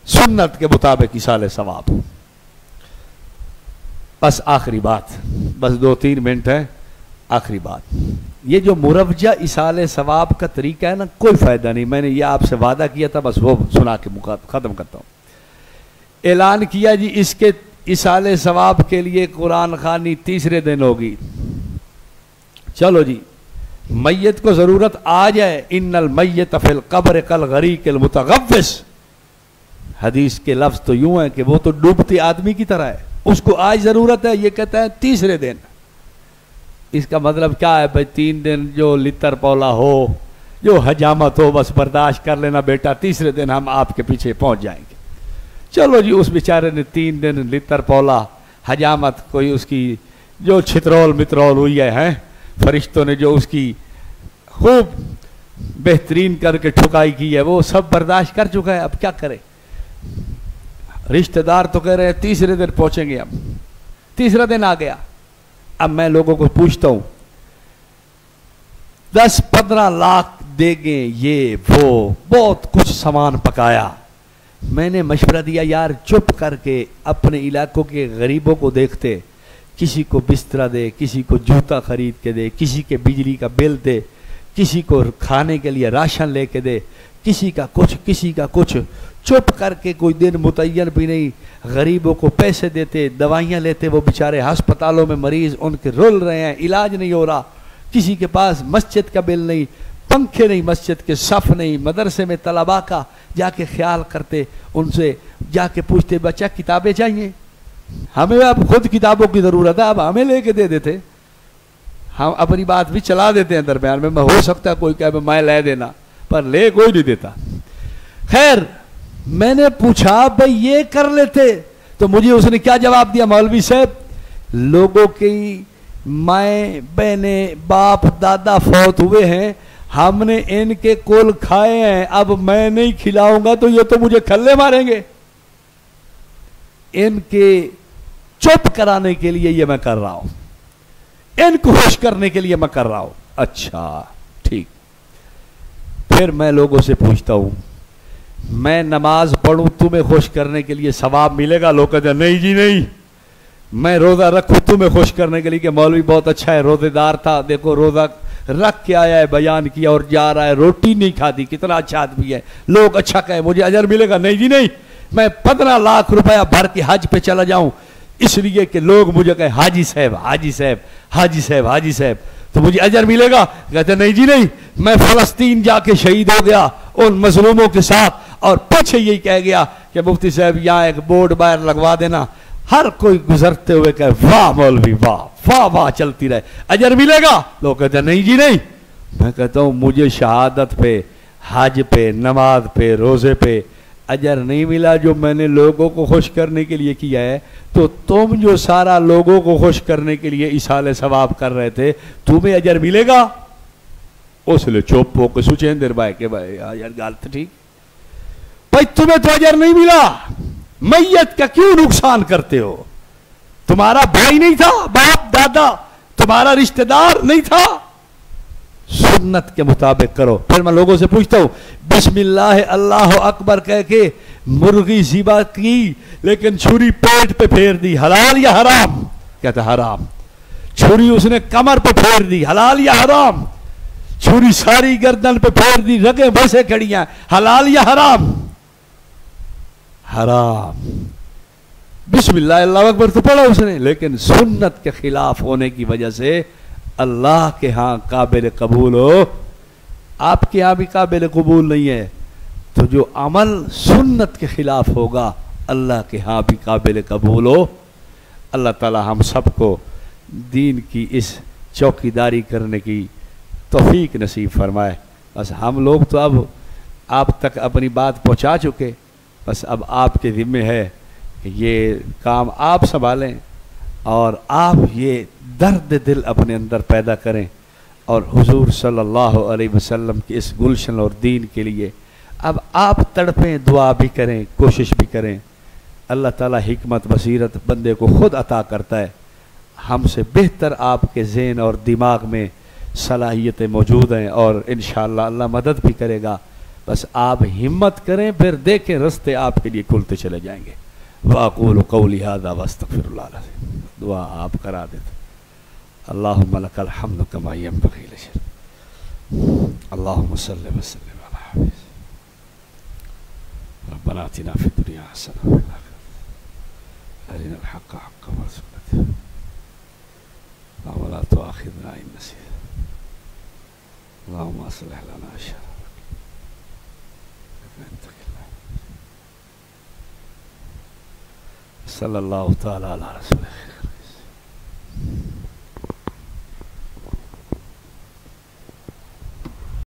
सुन्नत के मुताबिक इसाले सवाब। बस आखिरी बात, बस 2-3 मिनट है, आखिरी बात, ये जो मुरवजा इसाले सवाब का तरीका है ना, कोई फायदा नहीं। मैंने ये आपसे वादा किया था, बस वो सुना के खत्म करता हूं। ऐलान किया जी इसके इसाले सवाब के लिए कुरान खानी तीसरे दिन होगी। चलो जी, मैयत को जरूरत आ जाए, इन्नल मैयत फिल कब्र कल गरीकिल मुतगव्विस, हदीस के लफ्ज तो यूं है कि वो तो डूबते आदमी की तरह है, उसको आज जरूरत है। ये कहता है तीसरे दिन। इसका मतलब क्या है भाई? 3 दिन जो लितर पौला हो, जो हजामत हो, बस बर्दाश्त कर लेना बेटा, तीसरे दिन हम आपके पीछे पहुंच जाएंगे। चलो जी, उस बेचारे ने 3 दिन लितर पौला, हजामत कोई उसकी जो छितरौल मितरौल हुई है, फरिश्तों ने जो उसकी खूब बेहतरीन करके ठुकाई की है, वो सब बर्दाश्त कर चुका है। अब क्या करे? रिश्तेदार तो कह रहे हैं तीसरे दिन पहुंचेंगे हम। तीसरा दिन आ गया। अब मैं लोगों को पूछता हूं, 10-15 लाख देंगे, ये वो बहुत कुछ सामान पकाया। मैंने मशवरा दिया यार चुप करके अपने इलाकों के गरीबों को देखते, किसी को बिस्तरा दे, किसी को जूता खरीद के दे, किसी के बिजली का बिल दे, किसी को खाने के लिए राशन लेके दे, किसी का कुछ किसी का कुछ, चुप करके कोई दिन मुतय्यन भी नहीं गरीबों को पैसे देते, दवाइयाँ लेते, वो बेचारे अस्पतालों में मरीज उनके रुल रहे हैं, इलाज नहीं हो रहा, किसी के पास मस्जिद का बिल नहीं, पंखे नहीं, मस्जिद के सफ़ नहीं, मदरसे में तलबा का जाके ख्याल करते, उनसे जाके पूछते बच्चा किताबें चाहिए, हमें अब खुद किताबों की ज़रूरत है, अब हमें लेके दे देते, हम अपनी बात भी चला देते हैं दरमियान में, हो सकता है कोई कहे मैं ले देना, पर ले कोई नहीं देता। खैर मैंने पूछा भाई ये कर लेते, तो मुझे उसने क्या जवाब दिया, मौलवी साहब लोगों की माएँ बहने बाप दादा फौत हुए हैं, हमने इनके कुल खाए हैं, अब मैं नहीं खिलाऊंगा तो ये तो मुझे खल्ले मारेंगे, इनके चुप कराने के लिए ये मैं कर रहा हूं, इनको खुश करने के लिए मैं कर रहा हूं। अच्छा ठीक। फिर मैं लोगों से पूछता हूं मैं नमाज पढ़ूं तुम्हें खुश करने के लिए सवाब मिलेगा? लोग कहते हैं नहीं जी नहीं। मैं रोजा रखूं तुम्हें खुश करने के लिए कि मौलवी बहुत अच्छा है, रोजेदार था, देखो रोजा रख के आया है, बयान किया और जा रहा है, रोटी नहीं खाती, कितना अच्छा आदमी है, लोग अच्छा कहे, मुझे अजर मिलेगा? नहीं जी नहीं। मैं 15 लाख रुपया भर के हज पे चला जाऊं इसलिए कि लोग मुझे कहे हाजी साहब हाजी साहब हाजी साहब हाजी साहब, तो मुझे अजर मिलेगा? कहते नहीं जी नहीं। मैं फलस्तीन जाके शहीद हो गया उन मजलूमों के साथ और पीछे यही कह गया कि मुफ्ती साहब यहाँ एक बोर्ड बाहर लगवा देना, हर कोई गुजरते हुए कहे वाह मौलवी वाह वाह वाह, चलती रहे, अजर मिलेगा? लोग कहते नहीं जी नहीं। मैं कहता हूं मुझे शहादत पे, हज पे, नमाज पे, रोजे पे अजर नहीं मिला जो मैंने लोगों को खुश करने के लिए किया है, तो तुम जो सारा लोगों को खुश करने के लिए इसाले सवाब कर रहे थे तुम्हें अजर मिलेगा? उसले चुप होकर सुचेंद्र भाई के भाई यार गाल तो ठीक, भाई तुम्हें तो अजर नहीं मिला, मैयत का क्यों नुकसान करते हो? तुम्हारा भाई नहीं था, बाप दादा तुम्हारा रिश्तेदार नहीं था, सुन्नत के मुताबिक करो। फिर मैं लोगों से पूछता हूं बिस्मिल्लाह अल्लाह अकबर कह के मुर्गी ज़िबा की लेकिन छुरी पेट पे फेर दी, हलाल या हराम? कहता हराम। छुरी उसने कमर पे फेर दी, हलाल या हराम? छुरी सारी गर्दन पे फेर दी, रगे भैंसे खड़ियां, हलाल या हराम? हराम। बिस्मिल्लाह अल्लाह अकबर तो पढ़ा उसने, लेकिन सुन्नत के खिलाफ होने की वजह से अल्लाह के यहां काबिल कबूल हो, आपके यहां भी काबिल कबूल नहीं है, तो जो अमल सुन्नत के खिलाफ होगा अल्लाह के यहां भी काबिल कबूल हो। अल्लाह ताला हम सबको दीन की इस चौकीदारी करने की तौफीक नसीब फरमाए। बस हम लोग तो अब आप तक अपनी बात पहुंचा चुके, बस अब आपके ज़िम्मे है कि ये काम आप संभालें और आप ये दर्द दिल अपने अंदर पैदा करें और हुजूर सल्लल्लाहु अलैहि वसल्लम के इस गुलशन और दीन के लिए अब आप तड़पें, दुआ भी करें, कोशिश भी करें। अल्लाह ताला हिकमत बसीरत बंदे को खुद अता करता है, हमसे बेहतर आपके ज़हन और दिमाग में सलाहियतें मौजूद हैं और इंशाअल्लाह अल्लाह मदद भी करेगा। बस आप हिम्मत करें, फिर देखें रास्ते आपके लिए खुलते चले जाएंगे। वाक़ूलु क़ौली हाज़ा वस्तग़फ़िरुल्लाह लज़ीम। दुआ आप करा देते। अल्लाहुम्मा लकल हम्दु कमा यंबग़ी लिजलालिक। अल्लाहुम्मा सल्लि व सल्लिम अला हबीबिक। रब्बना आतिना फ़िद दुनिया हसनह व फ़िल आखिरति अरिनल हक़्क़ हक़्क़न वरज़ुक़ना इत्तिबाअह व ला तुआख़िज़ना इन नसीना। अल्लाहुम्मा अस्लिह लना शअनना सल्लल्लाहु तआला अला रसूलिल्लाह।